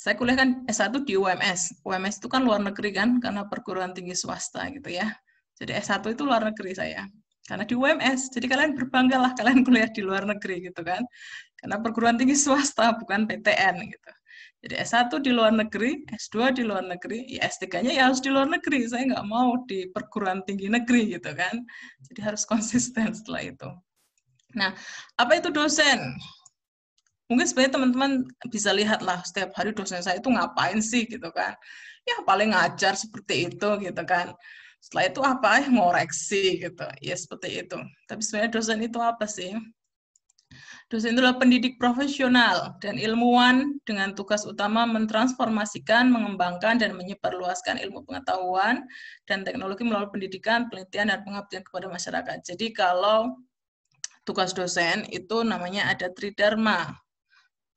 Saya kuliah kan S1 di UMS. UMS itu kan luar negeri kan, karena perguruan tinggi swasta gitu ya. Jadi S1 itu luar negeri saya. Karena di UMS, jadi kalian berbanggalah kalian kuliah di luar negeri gitu kan. Karena perguruan tinggi swasta, bukan PTN gitu. Jadi S1 di luar negeri, S2 di luar negeri, ya S3-nya ya harus di luar negeri. Saya nggak mau di perguruan tinggi negeri gitu kan. Jadi harus konsisten setelah itu. Nah, apa itu dosen? Mungkin sebenarnya teman-teman bisa lihat lah setiap hari dosen saya itu ngapain sih gitu kan. Ya paling ngajar seperti itu gitu kan. Setelah itu apa? Ngoreksi gitu. Ya seperti itu. Tapi sebenarnya dosen itu apa sih? Dosen itu adalah pendidik profesional dan ilmuwan dengan tugas utama mentransformasikan, mengembangkan, dan menyebarluaskan ilmu pengetahuan dan teknologi melalui pendidikan, penelitian, dan pengabdian kepada masyarakat. Jadi kalau tugas dosen itu namanya ada tridharma.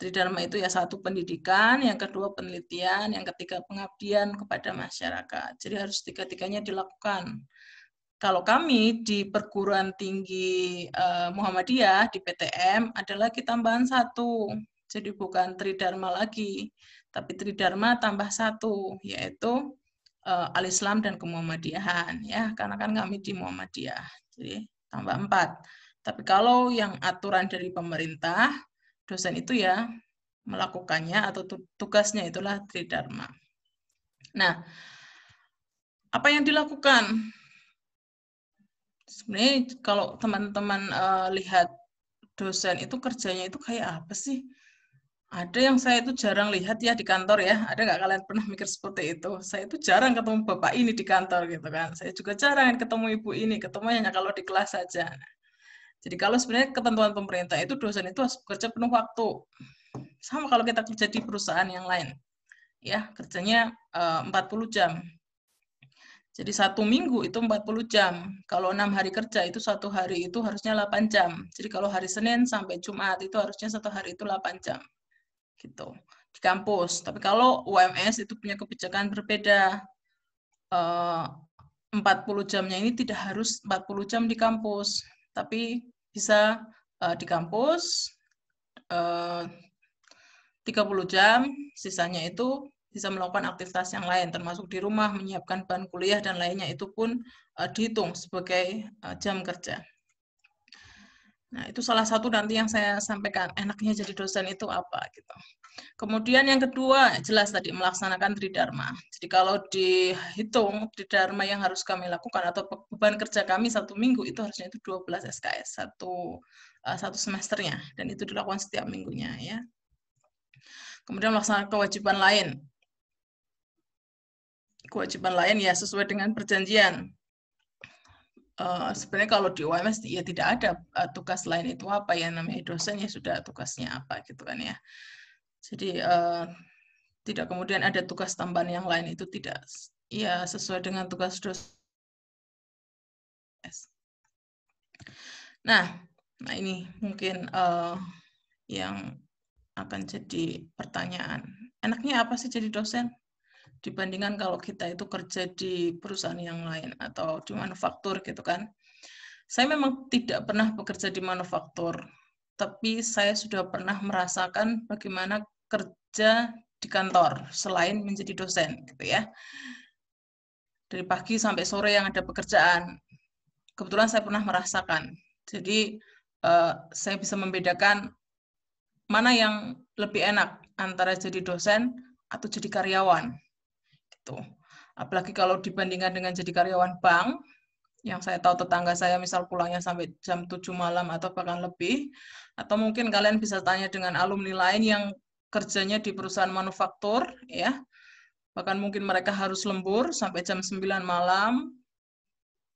Tridharma itu ya satu pendidikan, yang kedua penelitian, yang ketiga pengabdian kepada masyarakat. Jadi harus tiga-tiganya dilakukan. Kalau kami di perguruan tinggi Muhammadiyah di PTM ada lagi tambahan satu. Jadi bukan tridharma lagi, tapi tridharma tambah satu, yaitu Al-Islam dan Kemuhammadiyahan ya, karena kan kami di Muhammadiyah. Jadi tambah 4. Tapi kalau yang aturan dari pemerintah, dosen itu ya melakukannya atau tugasnya itulah tridharma. Nah, apa yang dilakukan? Sebenarnya kalau teman-teman lihat dosen itu kerjanya itu kayak apa sih? Ada yang saya itu jarang lihat ya di kantor ya. Ada nggak kalian pernah mikir seperti itu? Saya itu jarang ketemu bapak ini di kantor gitu kan. Saya juga jarang ketemu ibu ini. Ketemu hanya kalau di kelas saja. Jadi kalau sebenarnya ketentuan pemerintah itu dosen itu harus bekerja penuh waktu. Sama kalau kita kerja di perusahaan yang lain. Ya, kerjanya 40 jam. Jadi 1 minggu itu 40 jam. Kalau 6 hari kerja itu 1 hari itu harusnya 8 jam. Jadi kalau hari Senin sampai Jumat itu harusnya 1 hari itu 8 jam. Gitu. Di kampus. Tapi kalau UMS itu punya kebijakan berbeda. 40 jamnya ini tidak harus 40 jam di kampus. Tapi bisa di kampus 30 jam, sisanya itu bisa melakukan aktivitas yang lain, termasuk di rumah, menyiapkan bahan kuliah, dan lainnya itu pun dihitung sebagai jam kerja. Nah, itu salah satu nanti yang saya sampaikan, enaknya jadi dosen itu apa gitu. Kemudian yang kedua, jelas tadi melaksanakan tridharma. Jadi kalau dihitung tridharma yang harus kami lakukan atau beban kerja kami 1 minggu itu harusnya itu 12 SKS satu semesternya, dan itu dilakukan setiap minggunya ya. Kemudian melaksanakan kewajiban lain. Kewajiban lain ya sesuai dengan perjanjian. Sebenarnya kalau di UMS ya tidak ada tugas lain itu apa ya, namanya dosen ya sudah tugasnya apa gitu kan ya. Jadi tidak kemudian ada tugas tambahan yang lain, itu tidak. Ya sesuai dengan tugas dosen. Nah ini mungkin yang akan jadi pertanyaan. Enaknya apa sih jadi dosen? Dibandingkan kalau kita itu kerja di perusahaan yang lain atau di manufaktur gitu kan. Saya memang tidak pernah bekerja di manufaktur, tapi saya sudah pernah merasakan bagaimana kerja di kantor selain menjadi dosen gitu ya. Dari pagi sampai sore yang ada pekerjaan. Kebetulan saya pernah merasakan. Jadi saya bisa membedakan mana yang lebih enak antara jadi dosen atau jadi karyawan. Gitu. Apalagi kalau dibandingkan dengan jadi karyawan bank, yang saya tahu tetangga saya misal pulangnya sampai jam 7 malam atau bahkan lebih, atau mungkin kalian bisa tanya dengan alumni lain yang kerjanya di perusahaan manufaktur, ya, bahkan mungkin mereka harus lembur sampai jam 9 malam,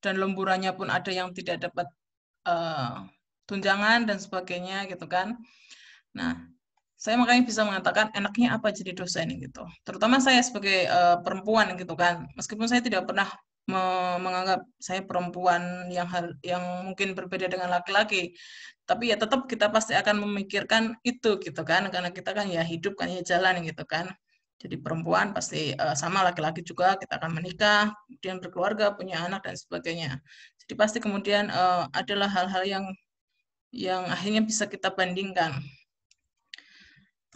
dan lemburannya pun ada yang tidak dapat tunjangan dan sebagainya, gitu kan. Nah, saya makanya bisa mengatakan enaknya apa jadi dosen gitu. Terutama saya sebagai perempuan gitu kan. Meskipun saya tidak pernah menganggap saya perempuan yang mungkin berbeda dengan laki-laki, tapi ya tetap kita pasti akan memikirkan itu gitu kan, karena kita kan ya hidup kan ya jalan gitu kan. Jadi perempuan pasti sama laki-laki juga, kita akan menikah, kemudian berkeluarga, punya anak dan sebagainya. Jadi pasti kemudian adalah hal-hal yang akhirnya bisa kita bandingkan.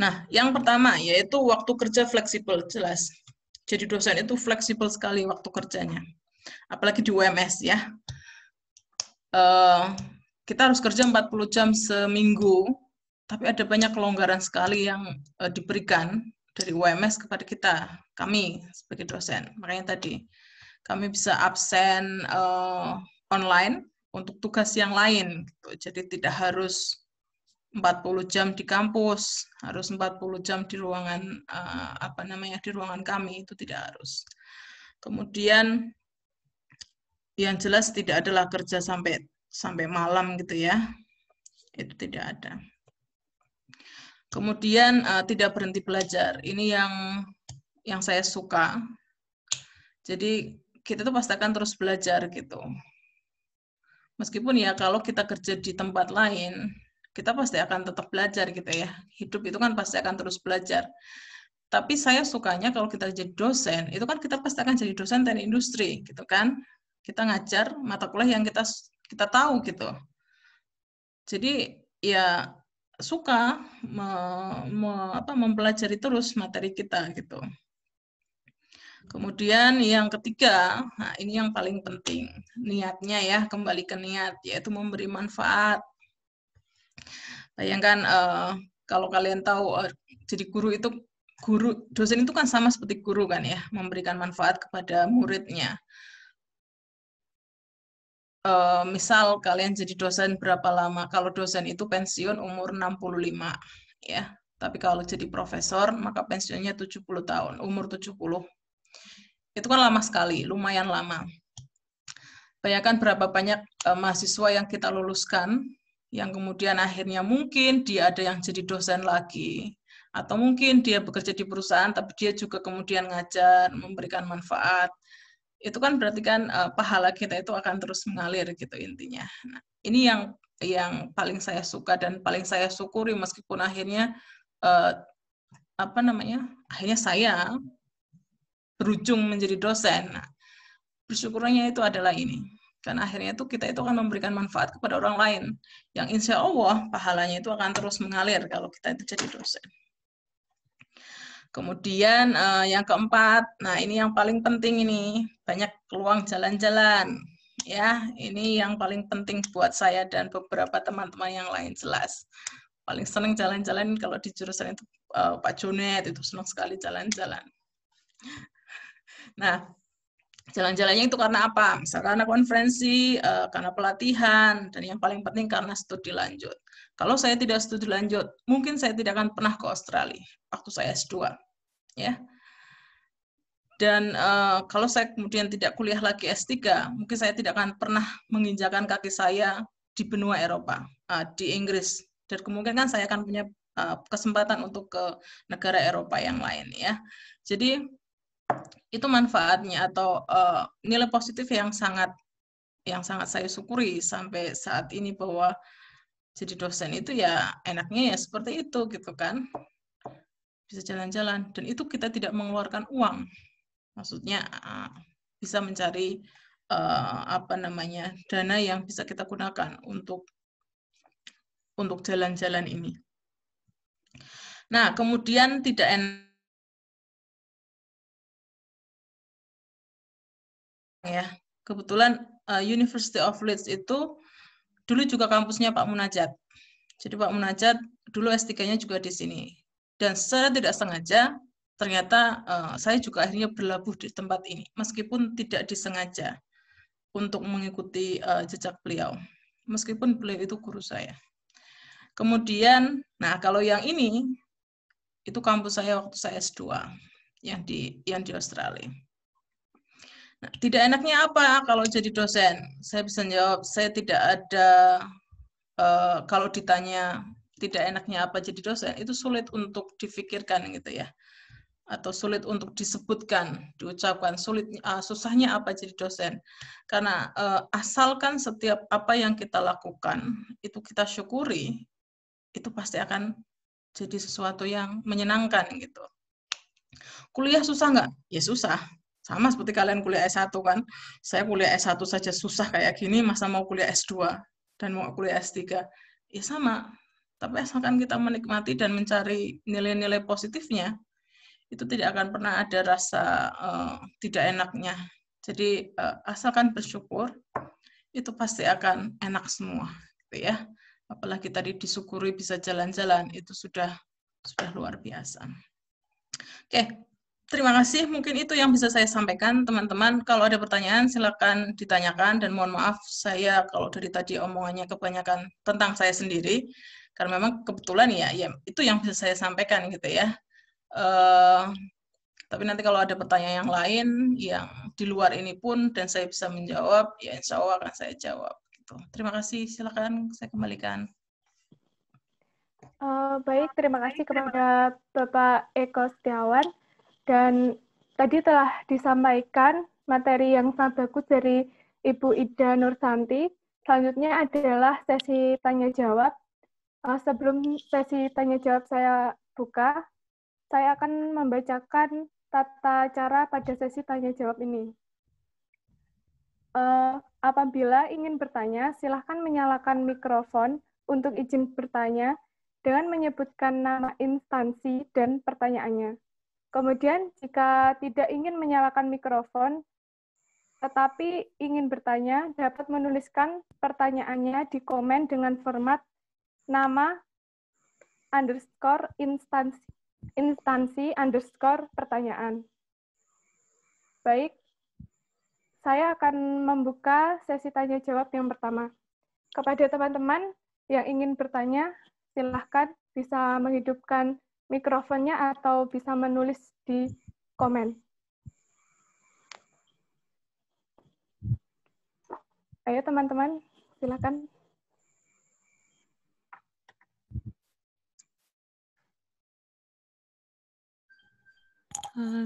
Nah, yang pertama yaitu waktu kerja fleksibel, jelas. Jadi dosen itu fleksibel sekali waktu kerjanya. Apalagi di UMS ya. Kita harus kerja 40 jam seminggu, tapi ada banyak kelonggaran sekali yang diberikan dari UMS kepada kita, kami sebagai dosen. Makanya tadi, kami bisa absen online untuk tugas yang lain. Jadi tidak harus 40 jam di kampus, harus 40 jam di ruangan di ruangan kami, itu tidak harus. Kemudian yang jelas tidak adalah kerja sampai malam gitu ya. Itu tidak ada. Kemudian tidak berhenti belajar. Ini yang saya suka. Jadi kita tuh pasti akan terus belajar gitu. Meskipun ya kalau kita kerja di tempat lain, kita pasti akan tetap belajar gitu ya. Hidup itu kan pasti akan terus belajar. Tapi saya sukanya kalau kita jadi dosen, itu kan kita pasti akan jadi dosen teknik industri gitu kan. Kita ngajar mata kuliah yang kita tahu gitu. Jadi ya suka mempelajari terus materi kita gitu. Kemudian yang ketiga, nah ini yang paling penting, niatnya ya, kembali ke niat, yaitu memberi manfaat. Bayangkan kalau kalian tahu, jadi dosen itu kan sama seperti guru kan ya, memberikan manfaat kepada muridnya. Misal kalian jadi dosen berapa lama? Kalau dosen itu pensiun umur 65, ya. Tapi kalau jadi profesor, maka pensiunnya 70 tahun, umur 70. Itu kan lama sekali, lumayan lama. Bayangkan berapa banyak mahasiswa yang kita luluskan, yang kemudian akhirnya mungkin dia ada yang jadi dosen lagi, atau mungkin dia bekerja di perusahaan, tapi dia juga kemudian ngajar, memberikan manfaat. Itu kan berarti kan pahala kita itu akan terus mengalir gitu intinya. Nah, ini yang paling saya suka dan paling saya syukuri meskipun akhirnya akhirnya saya berujung menjadi dosen. Nah, bersyukurnya itu adalah ini. Karena akhirnya itu kita itu akan memberikan manfaat kepada orang lain. Yang insya Allah pahalanya itu akan terus mengalir kalau kita itu jadi dosen. Kemudian yang keempat, nah ini yang paling penting ini, banyak peluang jalan-jalan. Ya, ini yang paling penting buat saya dan beberapa teman-teman yang lain jelas. Paling senang jalan-jalan kalau di jurusan itu Pak Jonet itu senang sekali jalan-jalan. Nah, jalan-jalannya itu karena apa? Misalnya karena konferensi, karena pelatihan, dan yang paling penting karena studi lanjut. Kalau saya tidak studi lanjut, mungkin saya tidak akan pernah ke Australia waktu saya S2. Ya. Dan kalau saya kemudian tidak kuliah lagi S3, mungkin saya tidak akan pernah menginjakan kaki saya di benua Eropa, di Inggris. Dan kemungkinan saya akan punya kesempatan untuk ke negara Eropa yang lain. Ya. Jadi itu manfaatnya atau nilai positif yang sangat saya syukuri sampai saat ini bahwa jadi dosen itu ya enaknya ya seperti itu gitu kan, bisa jalan-jalan dan itu kita tidak mengeluarkan uang, maksudnya bisa mencari dana yang bisa kita gunakan untuk jalan-jalan ini. Nah kemudian tidak ya, kebetulan University of Leeds itu dulu juga kampusnya Pak Munajat. Jadi Pak Munajat dulu S3-nya juga di sini. Dan secara tidak sengaja, ternyata saya juga akhirnya berlabuh di tempat ini, meskipun tidak disengaja untuk mengikuti jejak beliau. Meskipun beliau itu guru saya. Kemudian, nah kalau yang ini, itu kampus saya waktu saya S2, yang di Australia. Nah, tidak enaknya apa kalau jadi dosen? Saya bisa jawab, saya tidak ada, kalau ditanya tidak enaknya apa jadi dosen, itu sulit untuk difikirkan gitu ya. Atau sulit untuk disebutkan, diucapkan, susahnya apa jadi dosen. Karena asalkan setiap apa yang kita lakukan, itu kita syukuri, itu pasti akan jadi sesuatu yang menyenangkan gitu. Kuliah susah nggak? Ya susah. Sama seperti kalian kuliah S1 kan. Saya kuliah S1 saja susah kayak gini, masa mau kuliah S2 dan mau kuliah S3. Ya sama. Tapi asalkan kita menikmati dan mencari nilai-nilai positifnya, itu tidak akan pernah ada rasa tidak enaknya. Jadi asalkan bersyukur, itu pasti akan enak semua. Gitu ya. Apalagi tadi disyukuri bisa jalan-jalan, itu sudah luar biasa. Oke, terima kasih. Mungkin itu yang bisa saya sampaikan, teman-teman. Kalau ada pertanyaan, silakan ditanyakan. Dan mohon maaf, saya kalau dari tadi omongannya kebanyakan tentang saya sendiri, karena memang kebetulan ya itu yang bisa saya sampaikan gitu ya. Tapi nanti kalau ada pertanyaan yang lain yang di luar ini pun dan saya bisa menjawab, ya insya Allah akan saya jawab. Gitu. Terima kasih. Silakan saya kembalikan. Baik, terima kasih kepada Bapak Eko Setiawan. Dan tadi telah disampaikan materi yang sangat bagus dari Ibu Ida Nursanti. Selanjutnya adalah sesi tanya-jawab. Sebelum sesi tanya-jawab saya buka, saya akan membacakan tata cara pada sesi tanya-jawab ini. Apabila ingin bertanya, silahkan menyalakan mikrofon untuk izin bertanya dengan menyebutkan nama instansi dan pertanyaannya. Kemudian, jika tidak ingin menyalakan mikrofon, tetapi ingin bertanya, dapat menuliskan pertanyaannya di komen dengan format nama underscore instansi underscore pertanyaan. Baik, saya akan membuka sesi tanya-jawab yang pertama. Kepada teman-teman yang ingin bertanya, silahkan bisa menghidupkan mikrofonnya atau bisa menulis di komen. Ayo teman-teman, silahkan.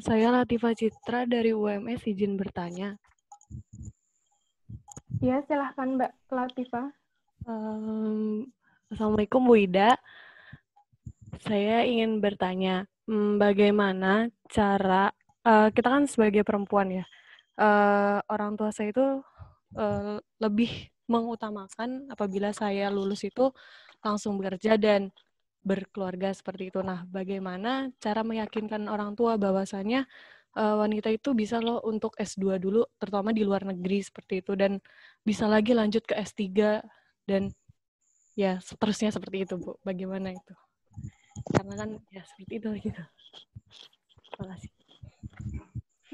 Saya Latifah Citra dari UMS, izin bertanya. Ya, silahkan Mbak Latifah. Assalamualaikum Bu Ida. Saya ingin bertanya, bagaimana cara, kita kan sebagai perempuan ya, orang tua saya itu lebih mengutamakan apabila saya lulus itu langsung bekerja dan berkeluarga seperti itu. Nah, bagaimana cara meyakinkan orang tua bahwasannya wanita itu bisa loh untuk S2 dulu, terutama di luar negeri seperti itu, dan bisa lagi lanjut ke S3, dan ya seterusnya seperti itu, Bu. Bagaimana itu? Karena kan ya seperti itu gitu. Terima kasih.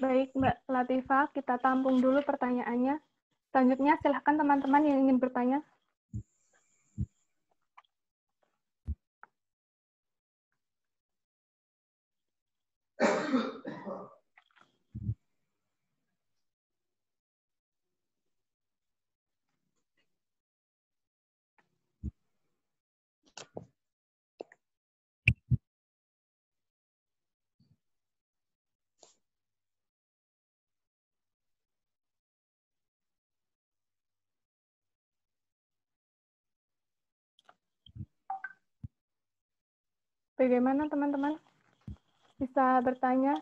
Baik, Mbak Latifah, kita tampung dulu pertanyaannya. Selanjutnya, silahkan teman-teman yang ingin bertanya. Bagaimana teman-teman? Bisa bertanya,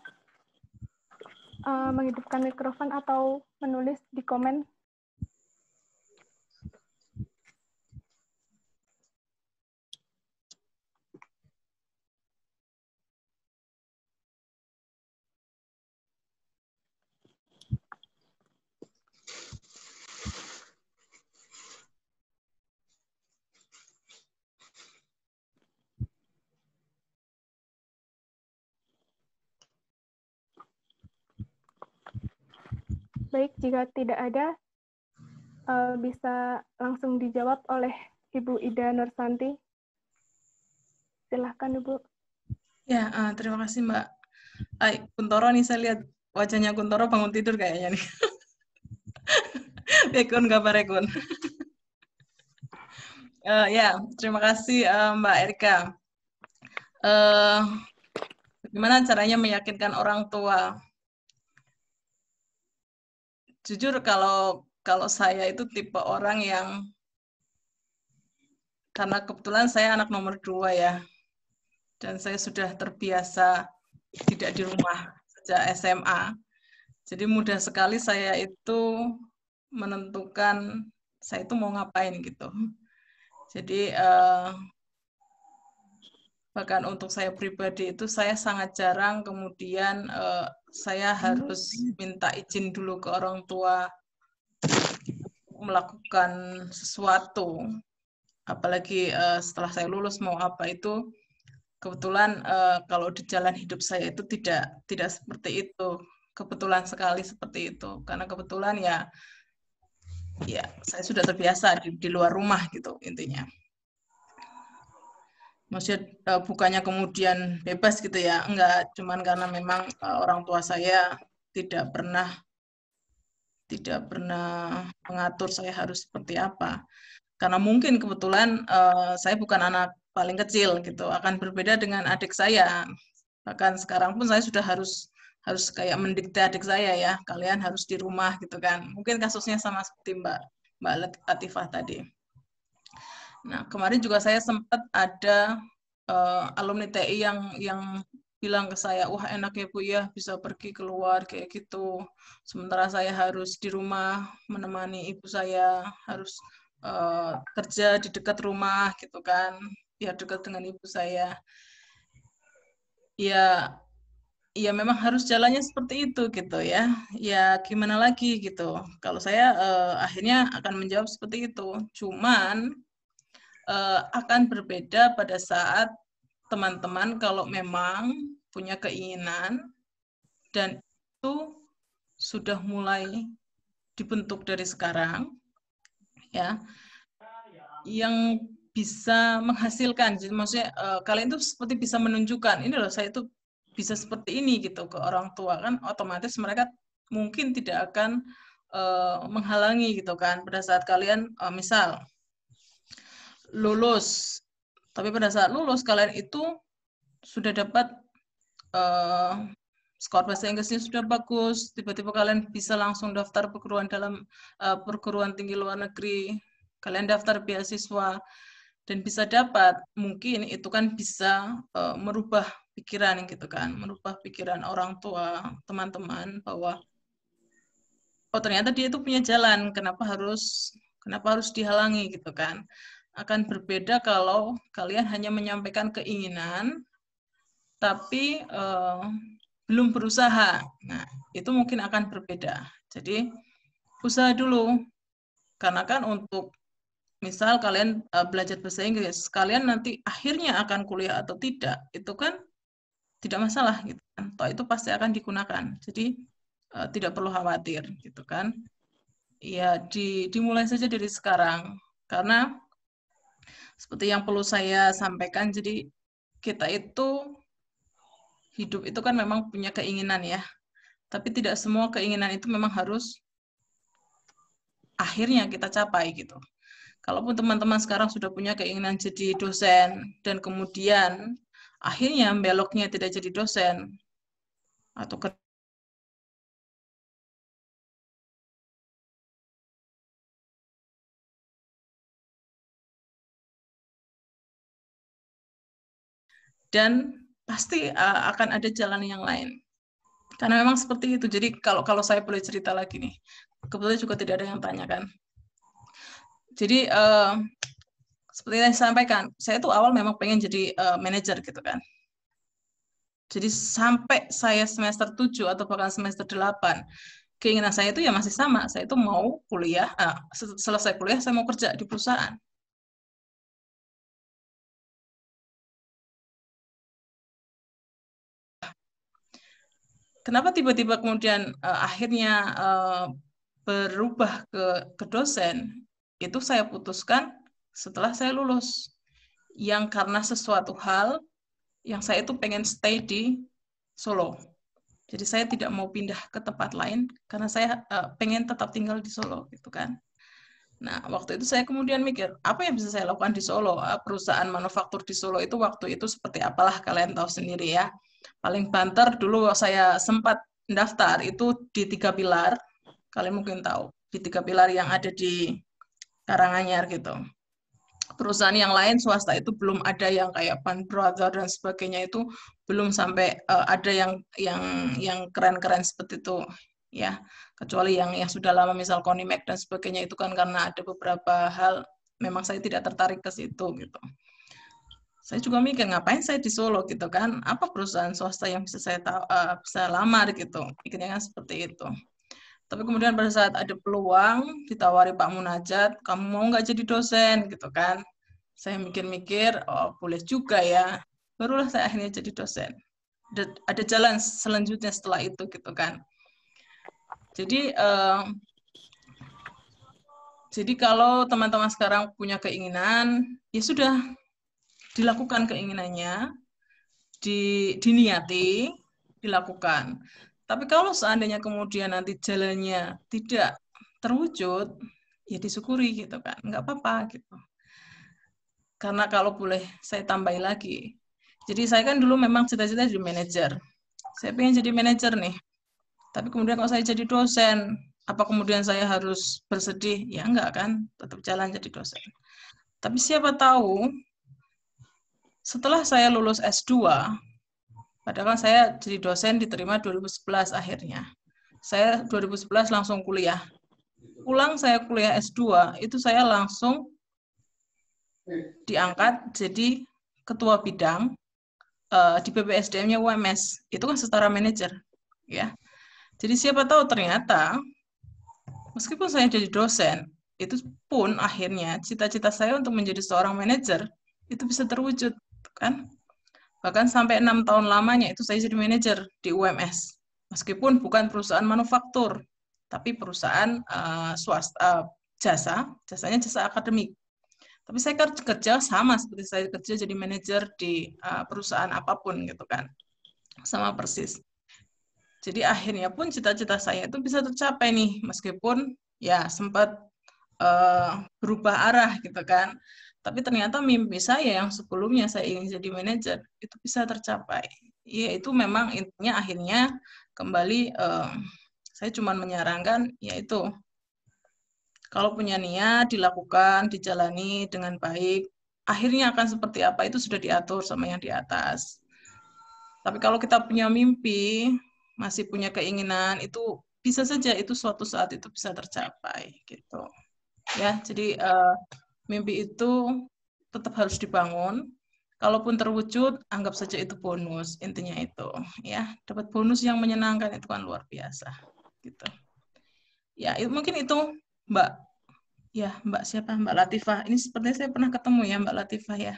menghidupkan mikrofon atau menulis di komen. Baik, jika tidak ada, bisa langsung dijawab oleh Ibu Ida Nursanti. Silahkan, Ibu. Ya, terima kasih Mbak. Kuntoro nih, saya lihat wajahnya Kuntoro bangun tidur kayaknya nih. Rekun, kabar Rekun. Ya, terima kasih Mbak Erika. Gimana caranya meyakinkan orang tua? Jujur kalau saya itu tipe orang yang, karena kebetulan saya anak nomor 2 ya, dan saya sudah terbiasa tidak di rumah sejak SMA. Jadi mudah sekali saya itu menentukan saya itu mau ngapain gitu. Jadi bahkan untuk saya pribadi itu saya sangat jarang kemudian saya harus minta izin dulu ke orang tua melakukan sesuatu. Apalagi setelah saya lulus mau apa itu, kebetulan kalau di jalan hidup saya itu tidak seperti itu. Kebetulan sekali seperti itu. Karena kebetulan ya saya sudah terbiasa di luar rumah gitu intinya. Maksudnya bukannya kemudian bebas gitu ya, enggak, cuman karena memang orang tua saya tidak pernah mengatur saya harus seperti apa. Karena mungkin kebetulan saya bukan anak paling kecil gitu, akan berbeda dengan adik saya. Bahkan sekarang pun saya sudah harus kayak mendikte adik saya ya, kalian harus di rumah gitu kan. Mungkin kasusnya sama seperti Mbak Latifah tadi. Nah, kemarin juga saya sempat ada alumni TI yang bilang ke saya, wah enak ya Bu ya, bisa pergi keluar kayak gitu. Sementara saya harus di rumah menemani ibu saya, harus kerja di dekat rumah gitu kan, biar dekat dengan ibu saya. Ya memang harus jalannya seperti itu gitu ya. Ya gimana lagi gitu. Kalau saya akhirnya akan menjawab seperti itu. Cuman akan berbeda pada saat teman-teman kalau memang punya keinginan dan itu sudah mulai dibentuk dari sekarang, ya, yang bisa menghasilkan. Jadi maksudnya kalian itu seperti bisa menunjukkan, ini loh saya itu bisa seperti ini gitu ke orang tua, kan otomatis mereka mungkin tidak akan menghalangi gitu kan pada saat kalian misal lulus, tapi pada saat lulus kalian itu sudah dapat skor bahasa Inggrisnya sudah bagus, tiba-tiba kalian bisa langsung daftar perguruan tinggi luar negeri, kalian daftar beasiswa dan bisa dapat, mungkin itu kan bisa merubah pikiran gitu kan, merubah pikiran orang tua, teman-teman bahwa oh ternyata dia itu punya jalan, kenapa harus dihalangi gitu kan. Akan berbeda kalau kalian hanya menyampaikan keinginan tapi belum berusaha. Nah, itu mungkin akan berbeda. Jadi usaha dulu. Karena kan untuk misal kalian belajar bahasa Inggris, kalian nanti akhirnya akan kuliah atau tidak, itu kan tidak masalah gitu kan. Toh itu pasti akan digunakan. Jadi tidak perlu khawatir gitu kan. Ya dimulai saja dari sekarang. Karena seperti yang perlu saya sampaikan, jadi kita itu hidup itu kan memang punya keinginan ya. Tapi tidak semua keinginan itu memang harus akhirnya kita capai gitu. Kalaupun teman-teman sekarang sudah punya keinginan jadi dosen dan kemudian akhirnya beloknya tidak jadi dosen atau dan pasti akan ada jalan yang lain. Karena memang seperti itu. Jadi kalau saya boleh cerita lagi nih, kebetulan juga tidak ada yang tanyakan. Jadi seperti yang saya sampaikan, saya tuh awal memang pengen jadi manajer gitu kan. Jadi sampai saya semester 7 atau bahkan semester 8, keinginan saya itu ya masih sama. Saya itu mau kuliah, selesai kuliah saya mau kerja di perusahaan. kenapa tiba-tiba kemudian akhirnya berubah ke dosen? Itu saya putuskan setelah saya lulus. Yang karena sesuatu hal yang saya itu pengen stay di Solo. Jadi saya tidak mau pindah ke tempat lain karena saya pengen tetap tinggal di Solo gitu kan. Nah, waktu itu saya kemudian mikir, apa yang bisa saya lakukan di Solo? Perusahaan manufaktur di Solo itu waktu itu seperti apalah kalian tahu sendiri ya. Paling banter dulu saya sempat daftar itu di 3 Pilar. Kalian mungkin tahu, di 3 Pilar yang ada di Karanganyar gitu. Perusahaan yang lain swasta itu belum ada yang kayak Pan Brother dan sebagainya, itu belum sampai ada yang keren-keren seperti itu ya, kecuali yang sudah lama misal Konimek dan sebagainya, itu kan karena ada beberapa hal memang saya tidak tertarik ke situ gitu. Saya juga mikir ngapain saya di Solo gitu kan, apa perusahaan swasta yang bisa saya bisa lamar gitu, pikirnya kan seperti itu. Tapi kemudian pada saat ada peluang, ditawari Pak Munajat, kamu mau nggak jadi dosen gitu kan. Saya mikir-mikir, oh boleh juga ya. Barulah saya akhirnya jadi dosen. Ada jalan selanjutnya setelah itu gitu kan. Jadi kalau teman-teman sekarang punya keinginan, ya sudah, dilakukan keinginannya, diniati, dilakukan. Tapi kalau seandainya kemudian nanti jalannya tidak terwujud, ya disyukuri gitu kan, nggak apa-apa gitu. Karena kalau boleh saya tambahin lagi, jadi saya kan dulu memang cita-cita jadi manajer. Saya pengen jadi manajer nih, tapi kemudian kalau saya jadi dosen, apa kemudian saya harus bersedih? Ya enggak kan, tetap jalan jadi dosen. Tapi siapa tahu setelah saya lulus S2, padahal saya jadi dosen diterima 2011 akhirnya. Saya 2011 langsung kuliah. Pulang saya kuliah S2, itu saya langsung diangkat jadi ketua bidang di BPSDM-nya UMS. Itu kan setara manajer, ya. Jadi siapa tahu ternyata meskipun saya jadi dosen, itu pun akhirnya cita-cita saya untuk menjadi seorang manajer itu bisa terwujud, kan? Bahkan sampai 6 tahun lamanya itu saya jadi manajer di UMS. Meskipun bukan perusahaan manufaktur, tapi perusahaan swasta, jasanya jasa akademik. Tapi saya kerja sama seperti saya kerja jadi manajer di perusahaan apapun gitu kan. Sama persis. Jadi akhirnya pun cita-cita saya itu bisa tercapai nih, meskipun ya sempat berubah arah gitu kan. Tapi ternyata mimpi saya yang sebelumnya saya ingin jadi manajer itu bisa tercapai. Ya itu memang intinya akhirnya kembali saya cuma menyarankan yaitu kalau punya niat dilakukan, dijalani dengan baik, akhirnya akan seperti apa itu sudah diatur sama yang di atas. Tapi kalau kita punya mimpi, masih punya keinginan, itu bisa saja itu suatu saat itu bisa tercapai gitu. Ya, jadi mimpi itu tetap harus dibangun. Kalaupun terwujud, anggap saja itu bonus. Intinya itu, ya, dapat bonus yang menyenangkan itu kan luar biasa, gitu. Ya, itu mungkin itu, Mbak. Ya, Mbak siapa? Mbak Latifah. Ini sepertinya saya pernah ketemu ya, Mbak Latifah ya.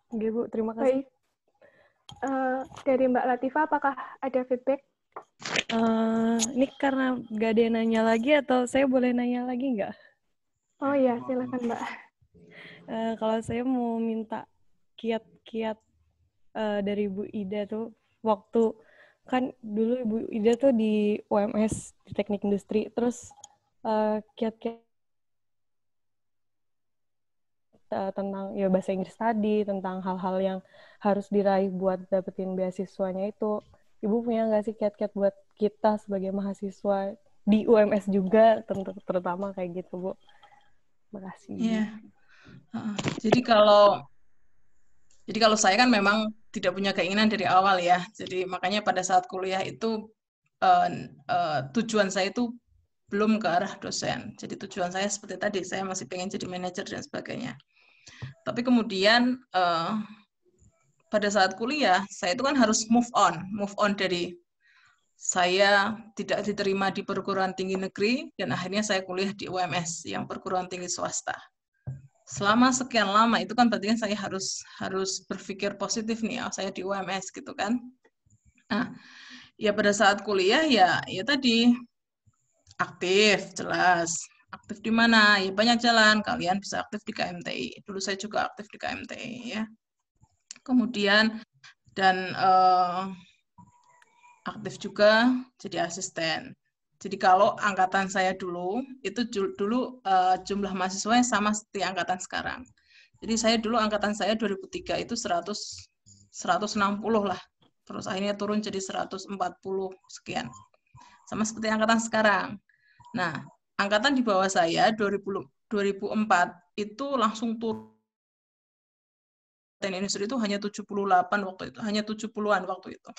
Oke, Bu, terima kasih. Baik. Dari Mbak Latifah, apakah ada feedback? Ini karena nggak ada yang nanya lagi atau saya boleh nanya lagi nggak? Oh ya, silakan Mbak. Kalau saya mau minta kiat-kiat dari Bu Ida tuh, waktu kan dulu Ibu Ida tuh di UMS, di teknik industri, terus kiat-kiat tentang ya bahasa Inggris tadi, tentang hal-hal yang harus diraih buat dapetin beasiswanya itu. Ibu punya nggak sih kiat-kiat buat kita sebagai mahasiswa di UMS juga, terutama kayak gitu, Bu? Makasih. Iya. Jadi kalau saya kan memang tidak punya keinginan dari awal ya. Jadi makanya pada saat kuliah itu tujuan saya itu belum ke arah dosen. Jadi tujuan saya seperti tadi, saya masih pengen jadi manajer dan sebagainya. Tapi kemudian pada saat kuliah, saya itu kan harus move on dari saya tidak diterima di perguruan tinggi negeri, dan akhirnya saya kuliah di UMS, yang perguruan tinggi swasta. Selama sekian lama, itu kan berarti saya harus berpikir positif nih, saya di UMS gitu kan. Nah, ya pada saat kuliah ya tadi aktif, jelas. Aktif di mana? Ya banyak jalan. Kalian bisa aktif di KMTI. Dulu saya juga aktif di KMTI ya. Kemudian dan aktif juga jadi asisten. Jadi kalau angkatan saya dulu itu dulu jumlah mahasiswa yang sama seperti angkatan sekarang. Jadi saya dulu angkatan saya 2003 itu 160 lah. Terus akhirnya turun jadi 140 sekian. Sama seperti angkatan sekarang. Nah, angkatan di bawah saya 2004 itu langsung turun. Teknik industri itu hanya 78 waktu itu, hanya 70-an waktu itu.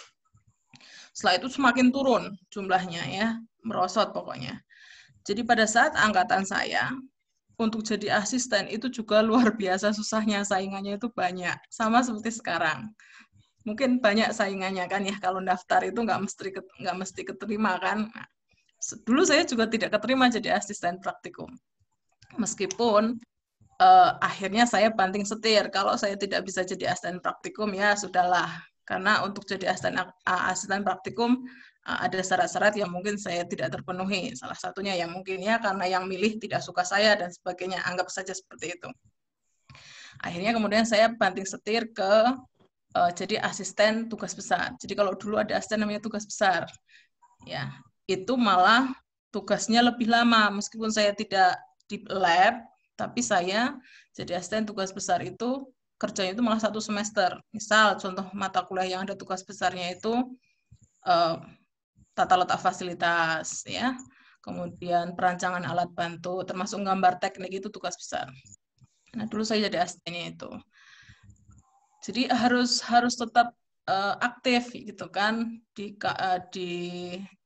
Setelah itu semakin turun jumlahnya ya, merosot pokoknya. Jadi pada saat angkatan saya, untuk jadi asisten itu juga luar biasa susahnya, saingannya itu banyak. Sama seperti sekarang. Mungkin banyak saingannya kan ya, kalau daftar itu nggak mesti keterima kan. Nah, dulu saya juga tidak keterima jadi asisten praktikum. Meskipun akhirnya saya banting setir. Kalau saya tidak bisa jadi asisten praktikum, ya sudahlah. Karena untuk jadi asisten praktikum, ada syarat-syarat yang mungkin saya tidak terpenuhi. Salah satunya yang mungkin ya karena yang milih tidak suka saya dan sebagainya. Anggap saja seperti itu. Akhirnya kemudian saya banting setir ke jadi asisten tugas besar. Jadi kalau dulu ada asisten namanya tugas besar, ya itu malah tugasnya lebih lama. Meskipun saya tidak di lab, tapi saya jadi asisten tugas besar itu kerjanya itu malah 1 semester. Misal contoh mata kuliah yang ada tugas besarnya itu tata letak fasilitas, ya, kemudian perancangan alat bantu, termasuk gambar teknik itu tugas besar. Nah dulu saya jadi asistennya itu. Jadi harus tetap aktif gitu kan di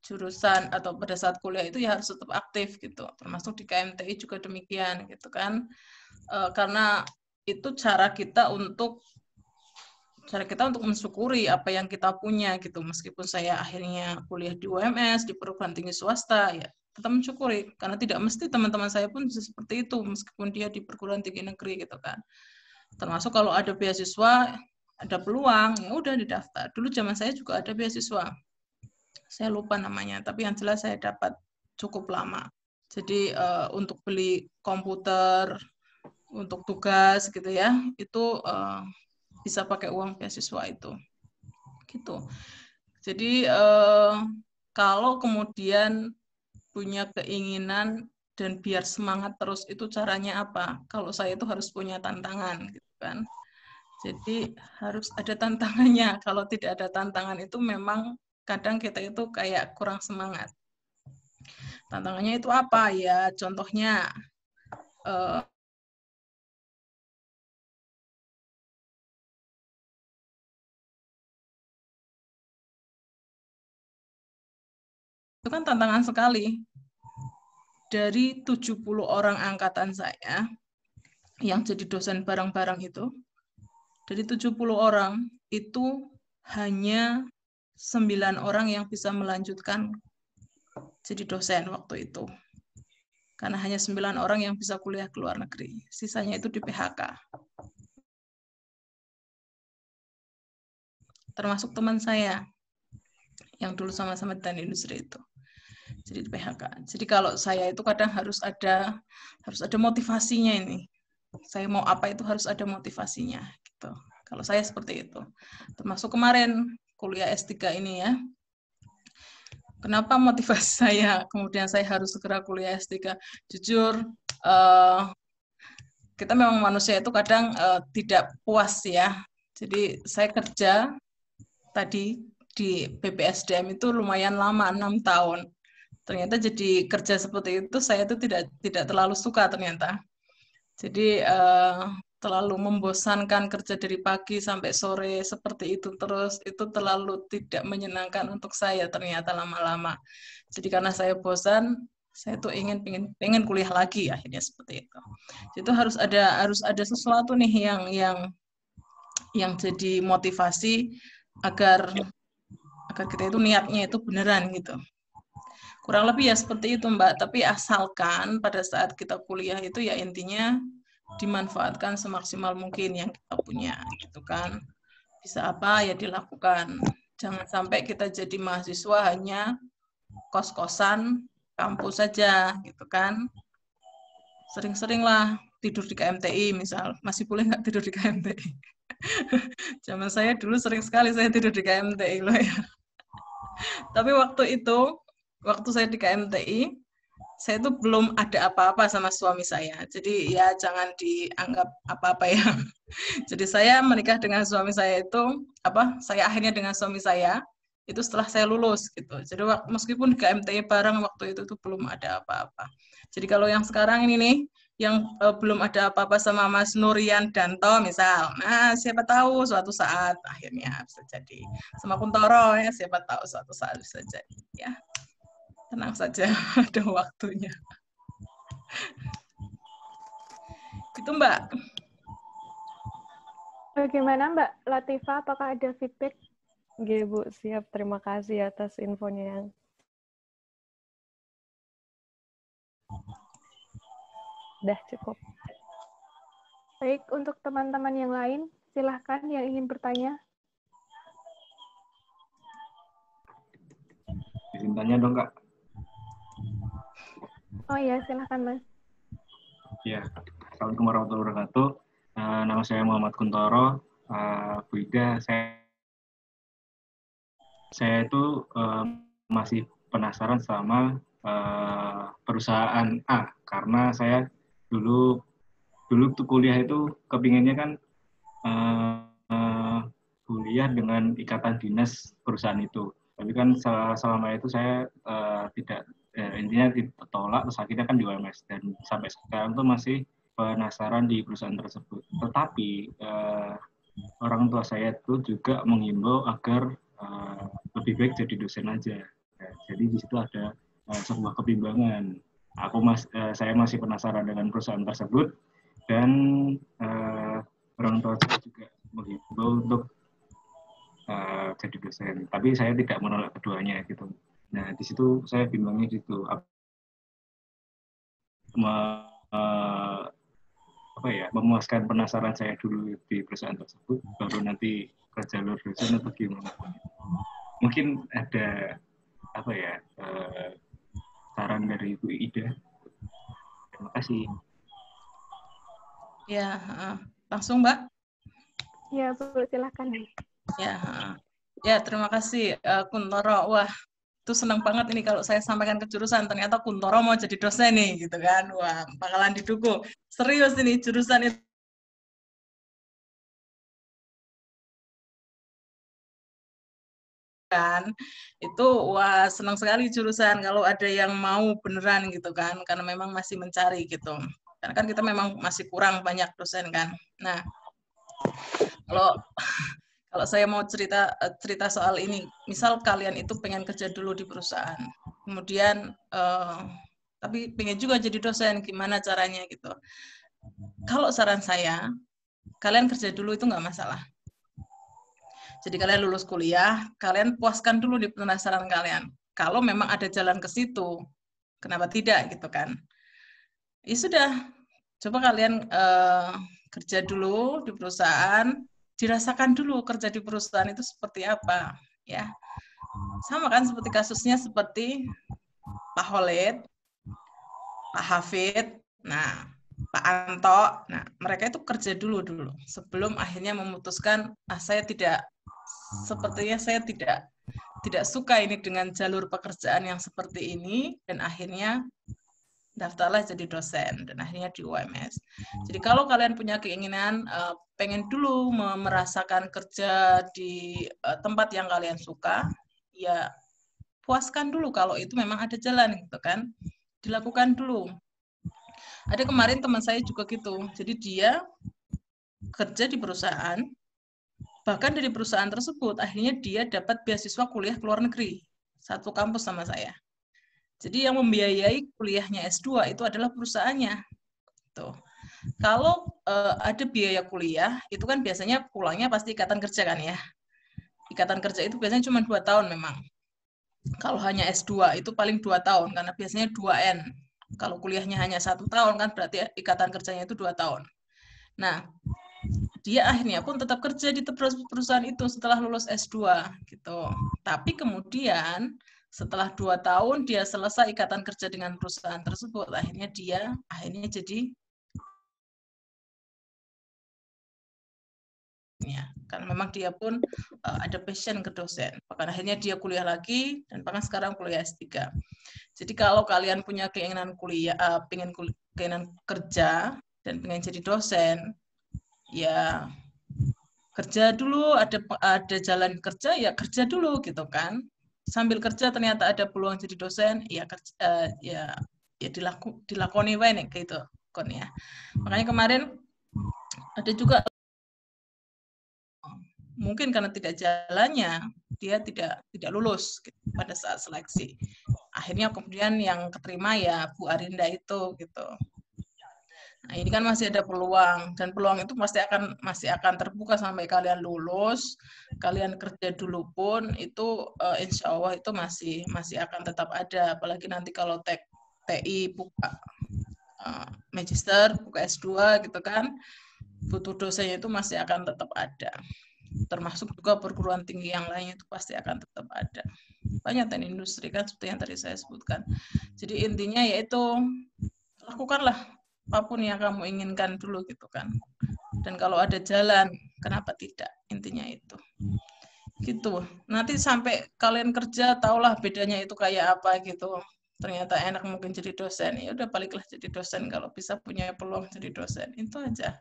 jurusan atau pada saat kuliah itu ya harus tetap aktif gitu. Termasuk di KMTI juga demikian gitu kan. Karena itu cara kita untuk mensyukuri apa yang kita punya gitu. Meskipun saya akhirnya kuliah di UMS, di perguruan tinggi swasta, ya tetap mensyukuri karena tidak mesti teman-teman saya pun bisa seperti itu meskipun dia di perguruan tinggi negeri gitu kan. Termasuk kalau ada beasiswa, ada peluang, ya udah didaftar. Dulu zaman saya juga ada beasiswa. Saya lupa namanya, tapi yang jelas saya dapat cukup lama. Jadi untuk beli komputer, untuk tugas gitu ya, itu bisa pakai uang beasiswa itu. Gitu. Jadi kalau kemudian punya keinginan dan biar semangat terus itu caranya apa? Kalau saya itu harus punya tantangan gitu kan. Jadi harus ada tantangannya. Kalau tidak ada tantangan itu memang kadang kita itu kayak kurang semangat. Tantangannya itu apa? Ya contohnya itu kan tantangan sekali. Dari 70 orang angkatan saya yang jadi dosen bareng-bareng itu, dari 70 orang itu hanya 9 orang yang bisa melanjutkan jadi dosen waktu itu. Karena hanya 9 orang yang bisa kuliah ke luar negeri. Sisanya itu di PHK. Termasuk teman saya yang dulu sama-sama di teknik industri itu. Jadi di PHK. Jadi kalau saya itu kadang harus ada motivasinya ini. Saya mau apa itu harus ada motivasinya gitu. Kalau saya seperti itu. Termasuk kemarin kuliah S3 ini ya. Kenapa motivasi saya? Kemudian saya harus segera kuliah S3. Jujur, kita memang manusia itu kadang tidak puas ya. Jadi saya kerja tadi di BPSDM itu lumayan lama, 6 tahun. Ternyata jadi kerja seperti itu saya itu tidak terlalu suka ternyata. Jadi terlalu membosankan kerja dari pagi sampai sore seperti itu terus, itu terlalu tidak menyenangkan untuk saya ternyata lama-lama. Jadi karena saya bosan, saya tuh pengen kuliah lagi akhirnya seperti itu. Itu harus ada sesuatu nih yang jadi motivasi agar kita itu niatnya itu beneran gitu. Kurang lebih ya seperti itu Mbak, tapi asalkan pada saat kita kuliah itu ya intinya dimanfaatkan semaksimal mungkin yang kita punya gitu kan. Bisa apa ya dilakukan. Jangan sampai kita jadi mahasiswa hanya kos-kosan kampus saja, gitu kan. Sering-seringlah tidur di KMTI, misal. Masih boleh nggak tidur di KMTI? Zaman saya dulu sering sekali saya tidur di KMTI loh ya. Tapi waktu itu, waktu saya di KMTI, saya itu belum ada apa-apa sama suami saya. Jadi ya jangan dianggap apa-apa ya. Jadi saya menikah dengan suami saya itu, saya akhirnya dengan suami saya, itu setelah saya lulus gitu. Jadi meskipun di KMTI bareng waktu itu tuh belum ada apa-apa. Jadi kalau yang sekarang ini nih, yang belum ada apa-apa sama Mas Nurian Danto misal, nah siapa tahu suatu saat akhirnya bisa jadi. Sama Kuntoro ya, siapa tahu suatu saat bisa jadi ya. Tenang saja, ada waktunya. Itu Mbak. Bagaimana Mbak Latifah, apakah ada feedback? Oke, Bu, siap. Terima kasih atas infonya yang udah cukup. Baik, untuk teman-teman yang lain, silahkan yang ingin bertanya. Izin tanya dong, Kak. Oh ya, silahkan Mas. Ya, Assalamualaikum warahmatullahi wabarakatuh. Nama saya Muhammad Kuntoro. Bu Ida, saya itu masih penasaran sama perusahaan A, karena saya dulu tuh kuliah itu kepinginnya kan kuliah dengan ikatan dinas perusahaan itu. Tapi kan selama itu saya tidak intinya ditolak, terus akhirnya kan di UMS, dan sampai sekarang tuh masih penasaran di perusahaan tersebut. Tetapi orang tua saya itu juga menghimbau agar lebih baik jadi dosen aja. Jadi di situ ada sebuah kebimbangan. Saya masih penasaran dengan perusahaan tersebut, dan orang tua saya juga menghimbau untuk jadi dosen. Tapi saya tidak menolak keduanya gitu. Nah di situ saya bimbangnya gitu. Memuaskan penasaran saya dulu di perusahaan tersebut, baru nanti ke jalur dosen atau gimana. Mungkin ada saran dari Ibu Ida. Terima kasih. Ya, langsung Mbak. Ya, Bu, silahkan. Ya, terima kasih Kuntoro. Wah, itu senang banget ini kalau saya sampaikan ke jurusan, ternyata Kuntoro mau jadi dosen nih, gitu kan. Wah, bakalan didukung. Serius ini jurusan itu. Kan itu wah senang sekali jurusan kalau ada yang mau beneran gitu kan, karena memang masih mencari gitu, karena kan kita memang masih kurang banyak dosen kan. Nah kalau saya mau cerita soal ini, misal kalian itu pengen kerja dulu di perusahaan, kemudian tapi pengen juga jadi dosen, gimana caranya gitu. Kalau saran saya, kalian kerja dulu itu nggak masalah. Jadi kalian lulus kuliah, kalian puaskan dulu di penasaran kalian. Kalau memang ada jalan ke situ, kenapa tidak gitu kan? Ya sudah, coba kalian kerja dulu di perusahaan, dirasakan dulu kerja di perusahaan itu seperti apa, ya. Sama kan seperti kasusnya seperti Pak Holid, Pak Hafid, nah Pak Anto, nah mereka itu kerja dulu sebelum akhirnya memutuskan, sepertinya saya tidak suka ini dengan jalur pekerjaan yang seperti ini, dan akhirnya daftarlah jadi dosen dan akhirnya di UMS. Jadi kalau kalian punya keinginan pengen dulu merasakan kerja di tempat yang kalian suka, ya puaskan dulu kalau itu memang ada jalan gitu kan, dilakukan dulu. Ada kemarin teman saya juga gitu, jadi dia kerja di perusahaan, bahkan dari perusahaan tersebut akhirnya dia dapat beasiswa kuliah ke luar negeri, satu kampus sama saya. Jadi yang membiayai kuliahnya S2 itu adalah perusahaannya. Tuh. Kalau ada biaya kuliah, itu kan biasanya pulangnya pasti ikatan kerja kan ya. Ikatan kerja itu biasanya cuma 2 tahun memang. Kalau hanya S2 itu paling 2 tahun, karena biasanya 2N. Kalau kuliahnya hanya 1 tahun kan berarti ikatan kerjanya itu 2 tahun. Nah, dia akhirnya pun tetap kerja di perusahaan itu setelah lulus S2 gitu. Tapi kemudian setelah 2 tahun dia selesai ikatan kerja dengan perusahaan tersebut, akhirnya jadi ya, karena memang dia pun ada passion ke dosen. Bahkan akhirnya dia kuliah lagi dan bahkan sekarang kuliah S3. Jadi kalau kalian punya keinginan kuliah, keinginan kerja dan pengen jadi dosen, ya kerja dulu, ada jalan kerja ya kerja dulu gitu kan. Sambil kerja ternyata ada peluang jadi dosen, ya kerja, ya dilakoni wae nek gitu kon ya. Makanya kemarin ada juga mungkin karena tidak jalannya dia tidak lulus gitu, pada saat seleksi. Akhirnya kemudian yang keterima ya Bu Arinda itu gitu. Nah, ini kan masih ada peluang dan peluang itu masih akan terbuka sampai kalian lulus, kalian kerja dulu pun itu insya Allah itu masih akan tetap ada. Apalagi nanti kalau TI buka magister, buka S2 gitu kan, butuh dosennya itu masih akan tetap ada. Termasuk juga perguruan tinggi yang lainnya itu pasti akan tetap ada. Banyak dan industri kan seperti yang tadi saya sebutkan. Jadi intinya yaitu lakukanlah apapun yang kamu inginkan dulu gitu kan. Dan kalau ada jalan, kenapa tidak? Intinya itu. Gitu. Nanti sampai kalian kerja, taulah bedanya itu kayak apa gitu. Ternyata enak mungkin jadi dosen. Ya udah baliklah jadi dosen kalau bisa punya peluang jadi dosen. Itu aja.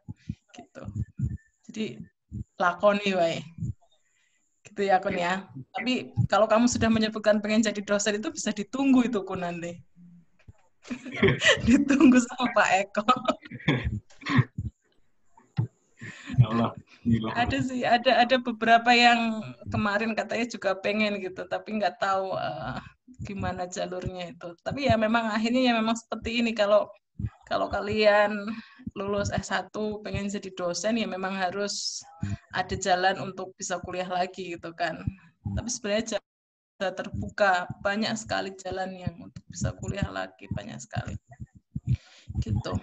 Gitu. Jadi lakoni wae. Gitu ya Kun ya. Tapi kalau kamu sudah menyebutkan pengen jadi dosen itu bisa ditunggu itu Kun nanti. Ditunggu sama Pak Eko. Ya Allah. Ada sih, ada beberapa yang kemarin katanya juga pengen gitu, tapi nggak tahu gimana jalurnya itu. Tapi ya memang akhirnya ya memang seperti ini, kalau kalian lulus S1 pengen jadi dosen ya memang harus ada jalan untuk bisa kuliah lagi gitu kan. Tapi sebenarnya sudah terbuka banyak sekali jalan yang untuk bisa kuliah lagi, banyak sekali. Gitu.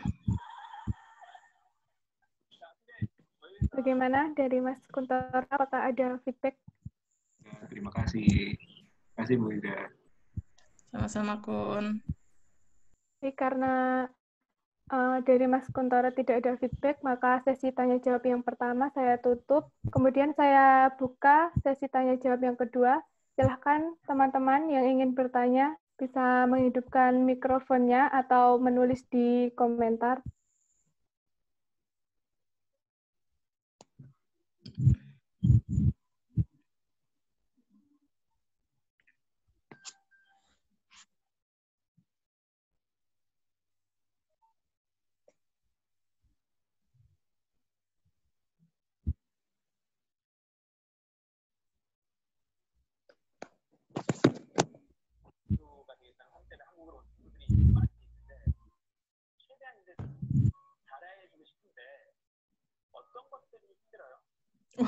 Bagaimana dari Mas Kuntoro? Apakah ada feedback? Ya, terima kasih. Terima kasih Bu Ida. Sama-sama Kun. Jadi karena dari Mas Kuntoro tidak ada feedback, maka sesi tanya jawab yang pertama saya tutup. Kemudian saya buka sesi tanya jawab yang kedua. Silahkan teman-teman yang ingin bertanya bisa menghidupkan mikrofonnya atau menulis di komentar.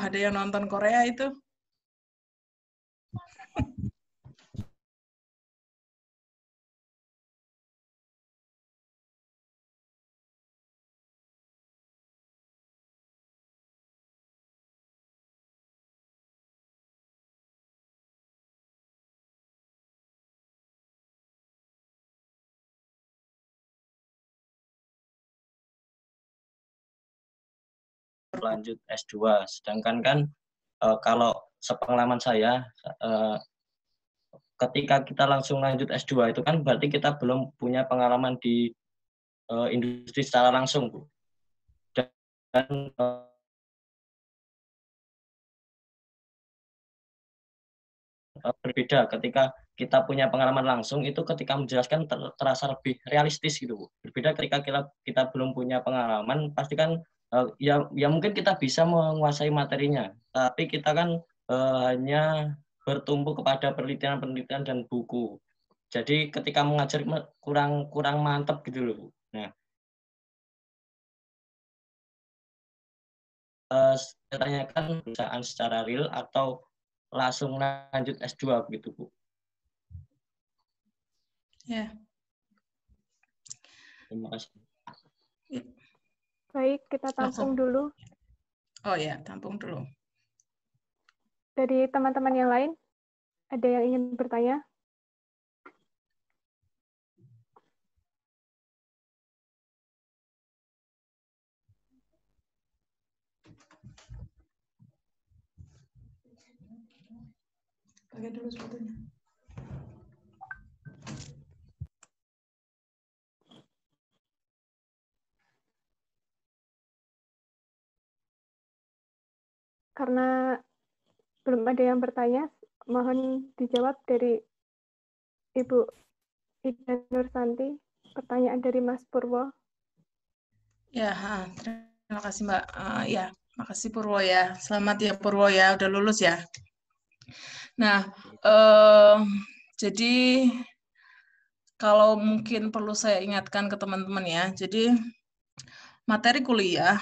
Ada yang nonton Korea itu. Lanjut S2. Sedangkan kan kalau sepengalaman saya ketika kita langsung lanjut S2 itu kan berarti kita belum punya pengalaman di industri secara langsung, Bu. Dan berbeda ketika kita punya pengalaman langsung itu ketika menjelaskan terasa lebih realistis gitu Bu. Berbeda ketika kita belum punya pengalaman pasti kan ya mungkin kita bisa menguasai materinya, tapi kita kan hanya bertumpu kepada penelitian dan buku. Jadi ketika mengajar kurang mantap gitu loh Bu. Nah, saya tanyakan perusahaan secara real atau langsung lanjut S2 begitu Bu. Ya. Terima kasih. Baik, kita tampung dulu. Oh ya, tampung dulu. Dari teman-teman yang lain, ada yang ingin bertanya? Pakai dulu sepatunya. Karena belum ada yang bertanya, mohon dijawab dari Ibu Ida Nursanti. Pertanyaan dari Mas Purwo. Ya, terima kasih Mbak. Ya, makasih Purwo ya. Selamat ya Purwo ya, udah lulus ya. Nah, jadi kalau mungkin perlu saya ingatkan ke teman-teman ya, jadi materi kuliah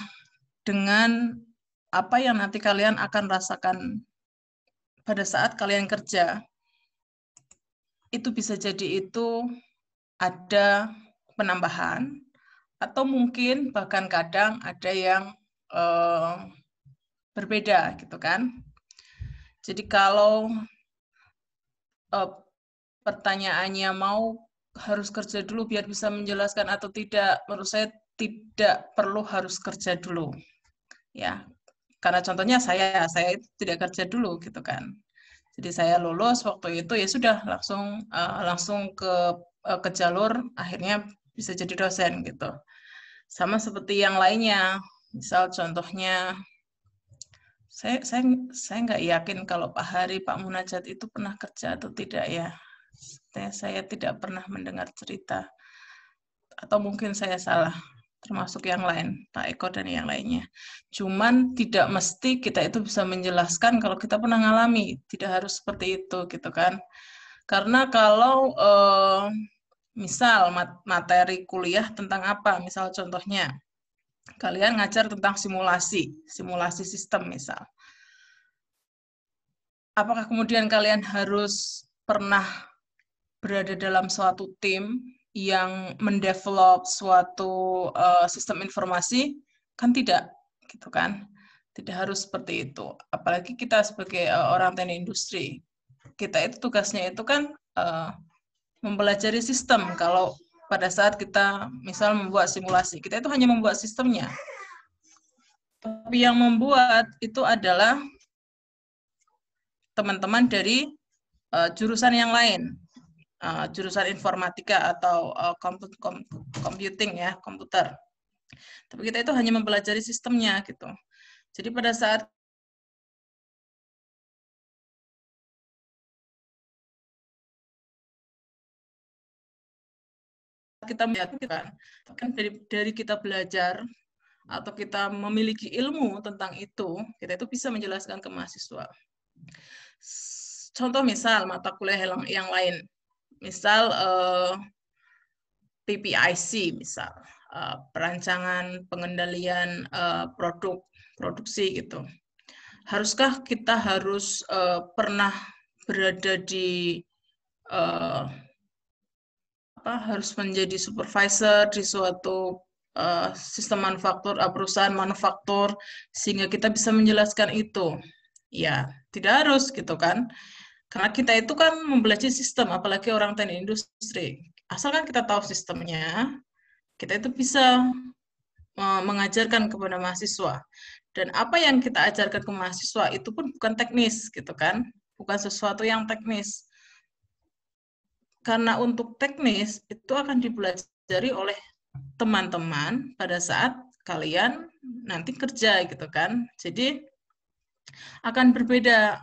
dengan apa yang nanti kalian akan rasakan pada saat kalian kerja, itu bisa jadi itu ada penambahan, atau mungkin bahkan kadang ada yang berbeda gitu kan. Jadi kalau pertanyaannya mau harus kerja dulu biar bisa menjelaskan atau tidak, menurut saya tidak perlu harus kerja dulu. Ya, karena contohnya saya tidak kerja dulu gitu kan. Jadi saya lulus waktu itu ya sudah langsung ke jalur akhirnya bisa jadi dosen gitu. Sama seperti yang lainnya, misal contohnya saya nggak yakin kalau Pak Hari, Pak Munajat itu pernah kerja atau tidak ya. Saya tidak pernah mendengar cerita, atau mungkin saya salah, termasuk yang lain, Pak Eko dan yang lainnya. Cuman tidak mesti kita itu bisa menjelaskan kalau kita pernah ngalami, tidak harus seperti itu gitu kan. Karena kalau misal materi kuliah tentang apa, misal contohnya kalian ngajar tentang simulasi sistem misal. Apakah kemudian kalian harus pernah berada dalam suatu tim yang mendevelop suatu sistem informasi? Kan tidak, gitu kan? Tidak harus seperti itu. Apalagi kita sebagai orang teknik industri, kita itu tugasnya itu kan mempelajari sistem. Kalau pada saat kita misal membuat simulasi, kita itu hanya membuat sistemnya. Tapi yang membuat itu adalah teman-teman dari jurusan yang lain, jurusan informatika atau computing ya, komputer. Tapi kita itu hanya mempelajari sistemnya gitu. Jadi pada saat kita melihat kan dari kita belajar atau kita memiliki ilmu tentang itu, kita itu bisa menjelaskan ke mahasiswa. Contoh misal mata kuliah yang lain, misal PPIC misal, perancangan pengendalian produksi gitu. Haruskah kita harus pernah berada di harus menjadi supervisor di suatu sistem manufaktur, perusahaan manufaktur, sehingga kita bisa menjelaskan itu? Ya, tidak harus gitu kan. Karena kita itu kan mempelajari sistem, apalagi orang teknik industri. Asalkan kita tahu sistemnya, kita itu bisa mengajarkan kepada mahasiswa. Dan apa yang kita ajarkan ke mahasiswa itu pun bukan teknis, gitu kan. Bukan sesuatu yang teknis. Karena untuk teknis, itu akan dipelajari oleh teman-teman pada saat kalian nanti kerja, gitu kan. Jadi, akan berbeda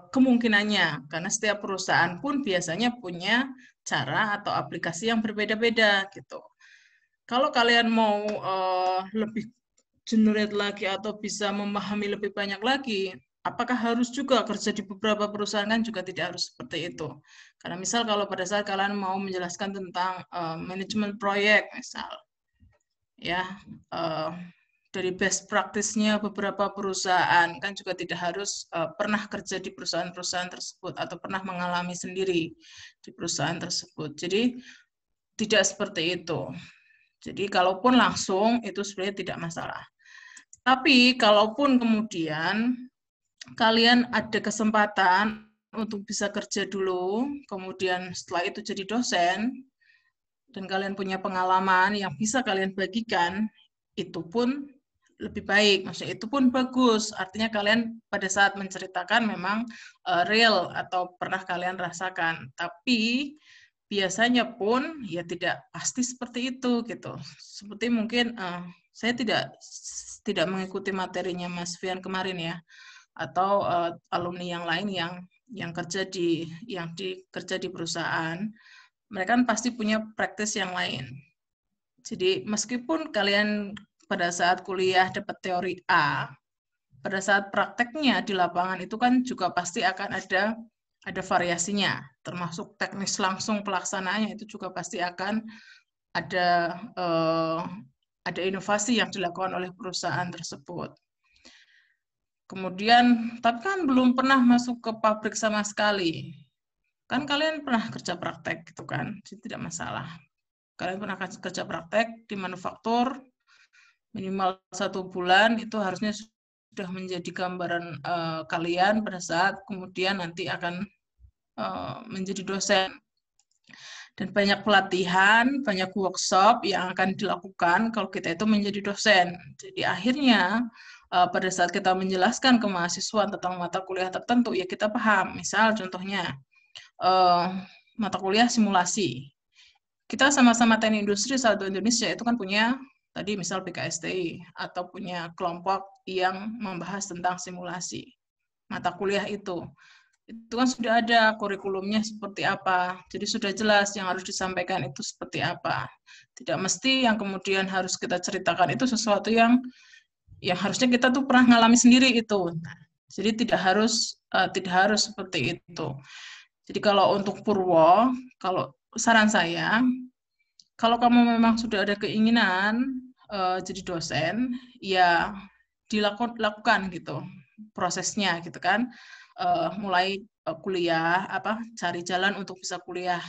kemungkinannya, karena setiap perusahaan pun biasanya punya cara atau aplikasi yang berbeda-beda gitu. Kalau kalian mau lebih generate lagi atau bisa memahami lebih banyak lagi, apakah harus juga kerja di beberapa perusahaan? Kan juga tidak harus seperti itu. Karena misal kalau pada saat kalian mau menjelaskan tentang manajemen proyek misal, ya dari best practice-nya beberapa perusahaan, kan juga tidak harus pernah kerja di perusahaan-perusahaan tersebut atau pernah mengalami sendiri di perusahaan tersebut. Jadi tidak seperti itu. Jadi kalaupun langsung itu sebenarnya tidak masalah. Tapi kalaupun kemudian kalian ada kesempatan untuk bisa kerja dulu, kemudian setelah itu jadi dosen, dan kalian punya pengalaman yang bisa kalian bagikan, itu pun lebih baik, maksudnya itu pun bagus. Artinya kalian pada saat menceritakan memang real atau pernah kalian rasakan. Tapi biasanya pun ya tidak pasti seperti itu gitu. Seperti mungkin saya tidak mengikuti materinya Mas Fian kemarin ya, atau alumni yang lain yang kerja di perusahaan. Mereka kan pasti punya praktis yang lain. Jadi meskipun kalian pada saat kuliah dapat teori A, pada saat prakteknya di lapangan itu kan juga pasti akan ada variasinya, termasuk teknis langsung pelaksanaannya itu juga pasti akan ada inovasi yang dilakukan oleh perusahaan tersebut. Kemudian, tapi kan belum pernah masuk ke pabrik sama sekali. Kan kalian pernah kerja praktek gitu kan, jadi tidak masalah. Kalian pernah kerja praktek di manufaktur, minimal 1 bulan, itu harusnya sudah menjadi gambaran kalian pada saat kemudian nanti akan menjadi dosen. Dan banyak pelatihan, banyak workshop yang akan dilakukan kalau kita itu menjadi dosen. Jadi akhirnya pada saat kita menjelaskan ke mahasiswa tentang mata kuliah tertentu, ya kita paham. Misal contohnya mata kuliah simulasi. Kita sama-sama Teknik Industri 1 Indonesia itu kan punya tadi misal BKSTI atau punya kelompok yang membahas tentang simulasi. Mata kuliah itu kan sudah ada kurikulumnya seperti apa. Jadi sudah jelas yang harus disampaikan itu seperti apa. Tidak mesti yang kemudian harus kita ceritakan itu sesuatu yang harusnya kita tuh pernah ngalami sendiri itu. Jadi tidak harus seperti itu. Jadi kalau untuk Purwo, kalau saran saya, kalau kamu memang sudah ada keinginan jadi dosen, ya dilakukan gitu prosesnya gitu kan, mulai kuliah cari jalan untuk bisa kuliah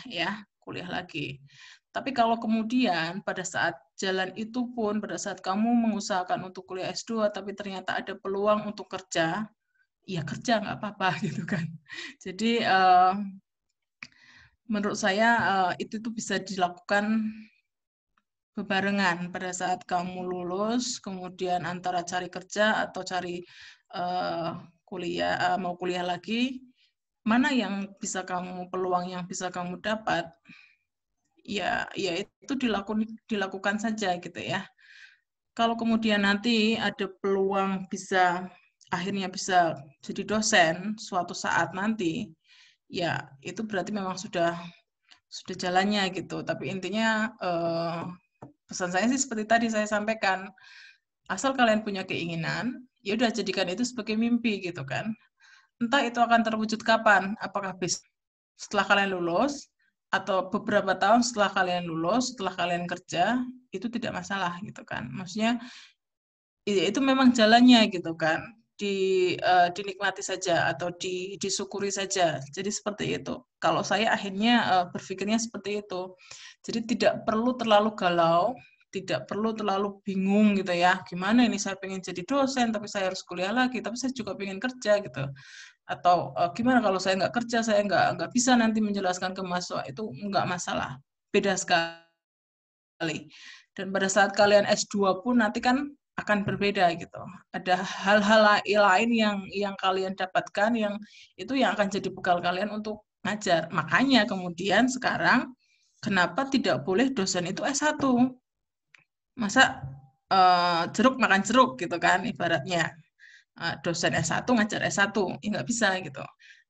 lagi. Tapi kalau kemudian pada saat jalan itu pun pada saat kamu mengusahakan untuk kuliah S2 tapi ternyata ada peluang untuk kerja, ya kerja nggak apa-apa gitu kan. Jadi menurut saya itu tuh bisa dilakukan bebarengan pada saat kamu lulus, kemudian antara cari kerja atau cari kuliah, mau kuliah lagi, mana yang bisa peluang yang bisa kamu dapat, ya itu dilakukan saja gitu ya. Kalau kemudian nanti ada peluang akhirnya bisa jadi dosen suatu saat nanti, ya itu berarti memang sudah jalannya gitu. Tapi intinya pesan saya sih seperti tadi saya sampaikan, asal kalian punya keinginan, ya udah jadikan itu sebagai mimpi gitu kan. Entah itu akan terwujud kapan, apakah setelah kalian lulus atau beberapa tahun setelah kalian lulus, setelah kalian kerja, itu tidak masalah gitu kan. Maksudnya itu memang jalannya gitu kan. Dinikmati saja atau disyukuri saja. Jadi seperti itu. Kalau saya akhirnya berpikirnya seperti itu. Jadi tidak perlu terlalu galau, tidak perlu terlalu bingung gitu ya. Gimana ini saya pengen jadi dosen tapi saya harus kuliah lagi, tapi saya juga pengen kerja gitu. Atau gimana kalau saya nggak kerja, saya nggak bisa nanti menjelaskan ke mahasiswa, itu nggak masalah. Beda sekali. Dan pada saat kalian S2 pun nanti kan akan berbeda gitu. Ada hal-hal lain yang kalian dapatkan yang akan jadi bekal kalian untuk ngajar. Makanya kemudian sekarang kenapa tidak boleh dosen itu S1? Masa jeruk makan jeruk gitu kan ibaratnya. Dosen S1 ngajar S1, ya nggak bisa gitu.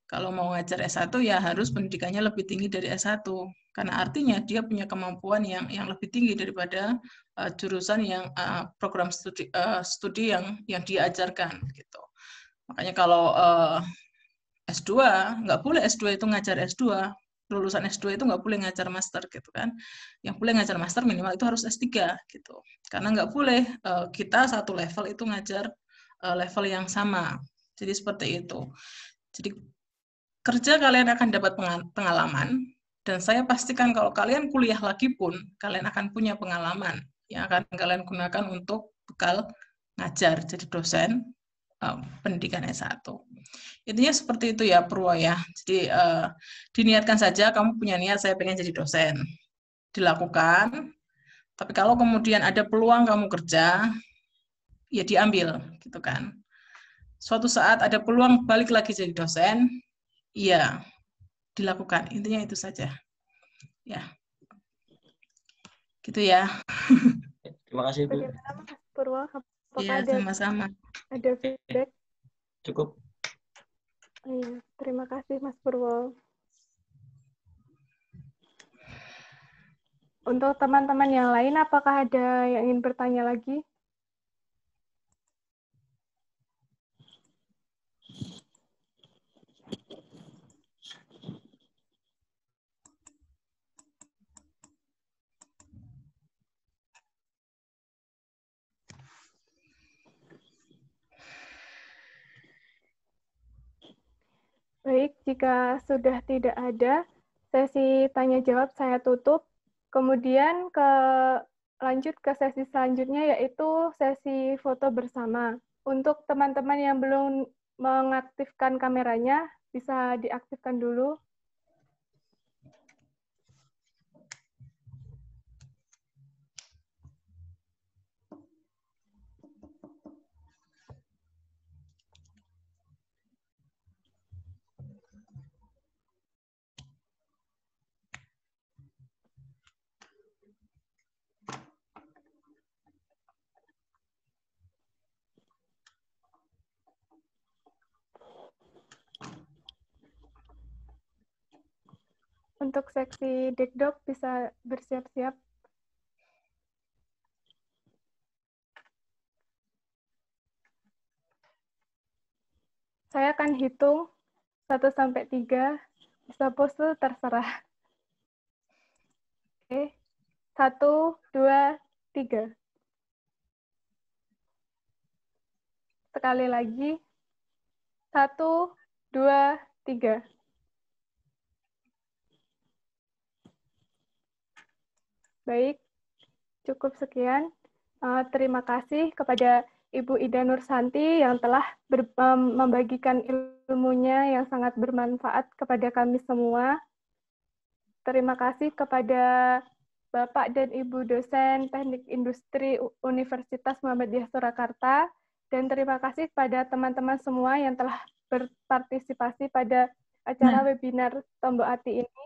Kalau mau ngajar S1 ya harus pendidikannya lebih tinggi dari S1. Karena artinya dia punya kemampuan yang lebih tinggi daripada jurusan program studi yang diajarkan gitu. Makanya kalau S2 nggak boleh S2 itu ngajar S2, lulusan S2 itu nggak boleh ngajar master gitu kan. Yang boleh ngajar master minimal itu harus S3 gitu. Karena nggak boleh kita satu level itu ngajar level yang sama. Jadi seperti itu. Jadi kerja kalian akan dapat pengalaman, dan saya pastikan kalau kalian kuliah lagi pun, kalian akan punya pengalaman yang akan kalian gunakan untuk bekal ngajar, jadi dosen pendidikan S1. Intinya seperti itu ya, Purwo ya. Jadi diniatkan saja, kamu punya niat, saya pengen jadi dosen. Dilakukan, tapi kalau kemudian ada peluang kamu kerja, ya diambil, gitu kan. Suatu saat ada peluang balik lagi jadi dosen, ya dilakukan. Intinya itu saja. Ya. Gitu ya. Terima kasih, Bu. Bagaimana Mas Purwo? Apakah Ya, sama-sama. ada feedback? Cukup. Iya, terima kasih Mas Purwo. Untuk teman-teman yang lain, apakah ada yang ingin bertanya lagi? Baik, jika sudah tidak ada, sesi tanya jawab saya tutup. Kemudian lanjut ke sesi selanjutnya, yaitu sesi foto bersama. Untuk teman-teman yang belum mengaktifkan kameranya, bisa diaktifkan dulu. Untuk seksi Dekdok bisa bersiap-siap. Saya akan hitung 1 sampai 3, bisa pose terserah. Oke, 1, 2, 3. Sekali lagi, 1, 2, 3. Baik, cukup sekian. Terima kasih kepada Ibu Ida Nursanti yang telah membagikan ilmunya yang sangat bermanfaat kepada kami semua. Terima kasih kepada Bapak dan Ibu dosen Teknik Industri Universitas Muhammadiyah Surakarta, dan terima kasih kepada teman-teman semua yang telah berpartisipasi pada acara webinar Tombok Hati ini.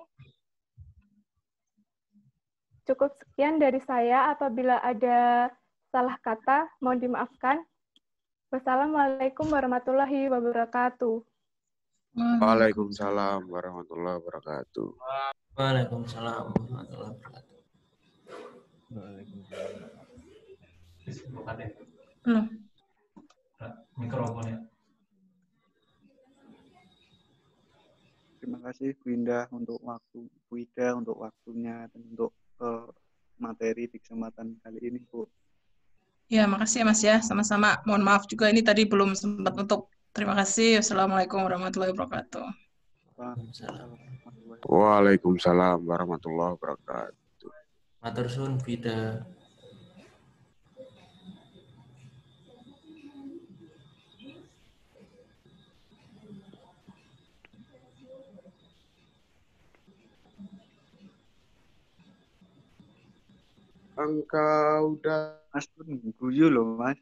Cukup sekian dari saya. Apabila ada salah kata, mohon dimaafkan. Wassalamualaikum warahmatullahi wabarakatuh. Waalaikumsalam warahmatullahi wabarakatuh. Waalaikumsalam warahmatullahi wabarakatuh. Belum. Mikrofonnya. Terima kasih Bu Indah untuk waktunya dan untuk materi di kesempatan kali ini, Bu. Ya, makasih ya Mas ya. Sama-sama. Mohon maaf juga ini tadi belum sempat untuk. Terima kasih. Wassalamualaikum warahmatullahi wabarakatuh. Waalaikumsalam warahmatullahi wabarakatuh. Matur suwun Vida. Engkau Mas guyu loh Mas.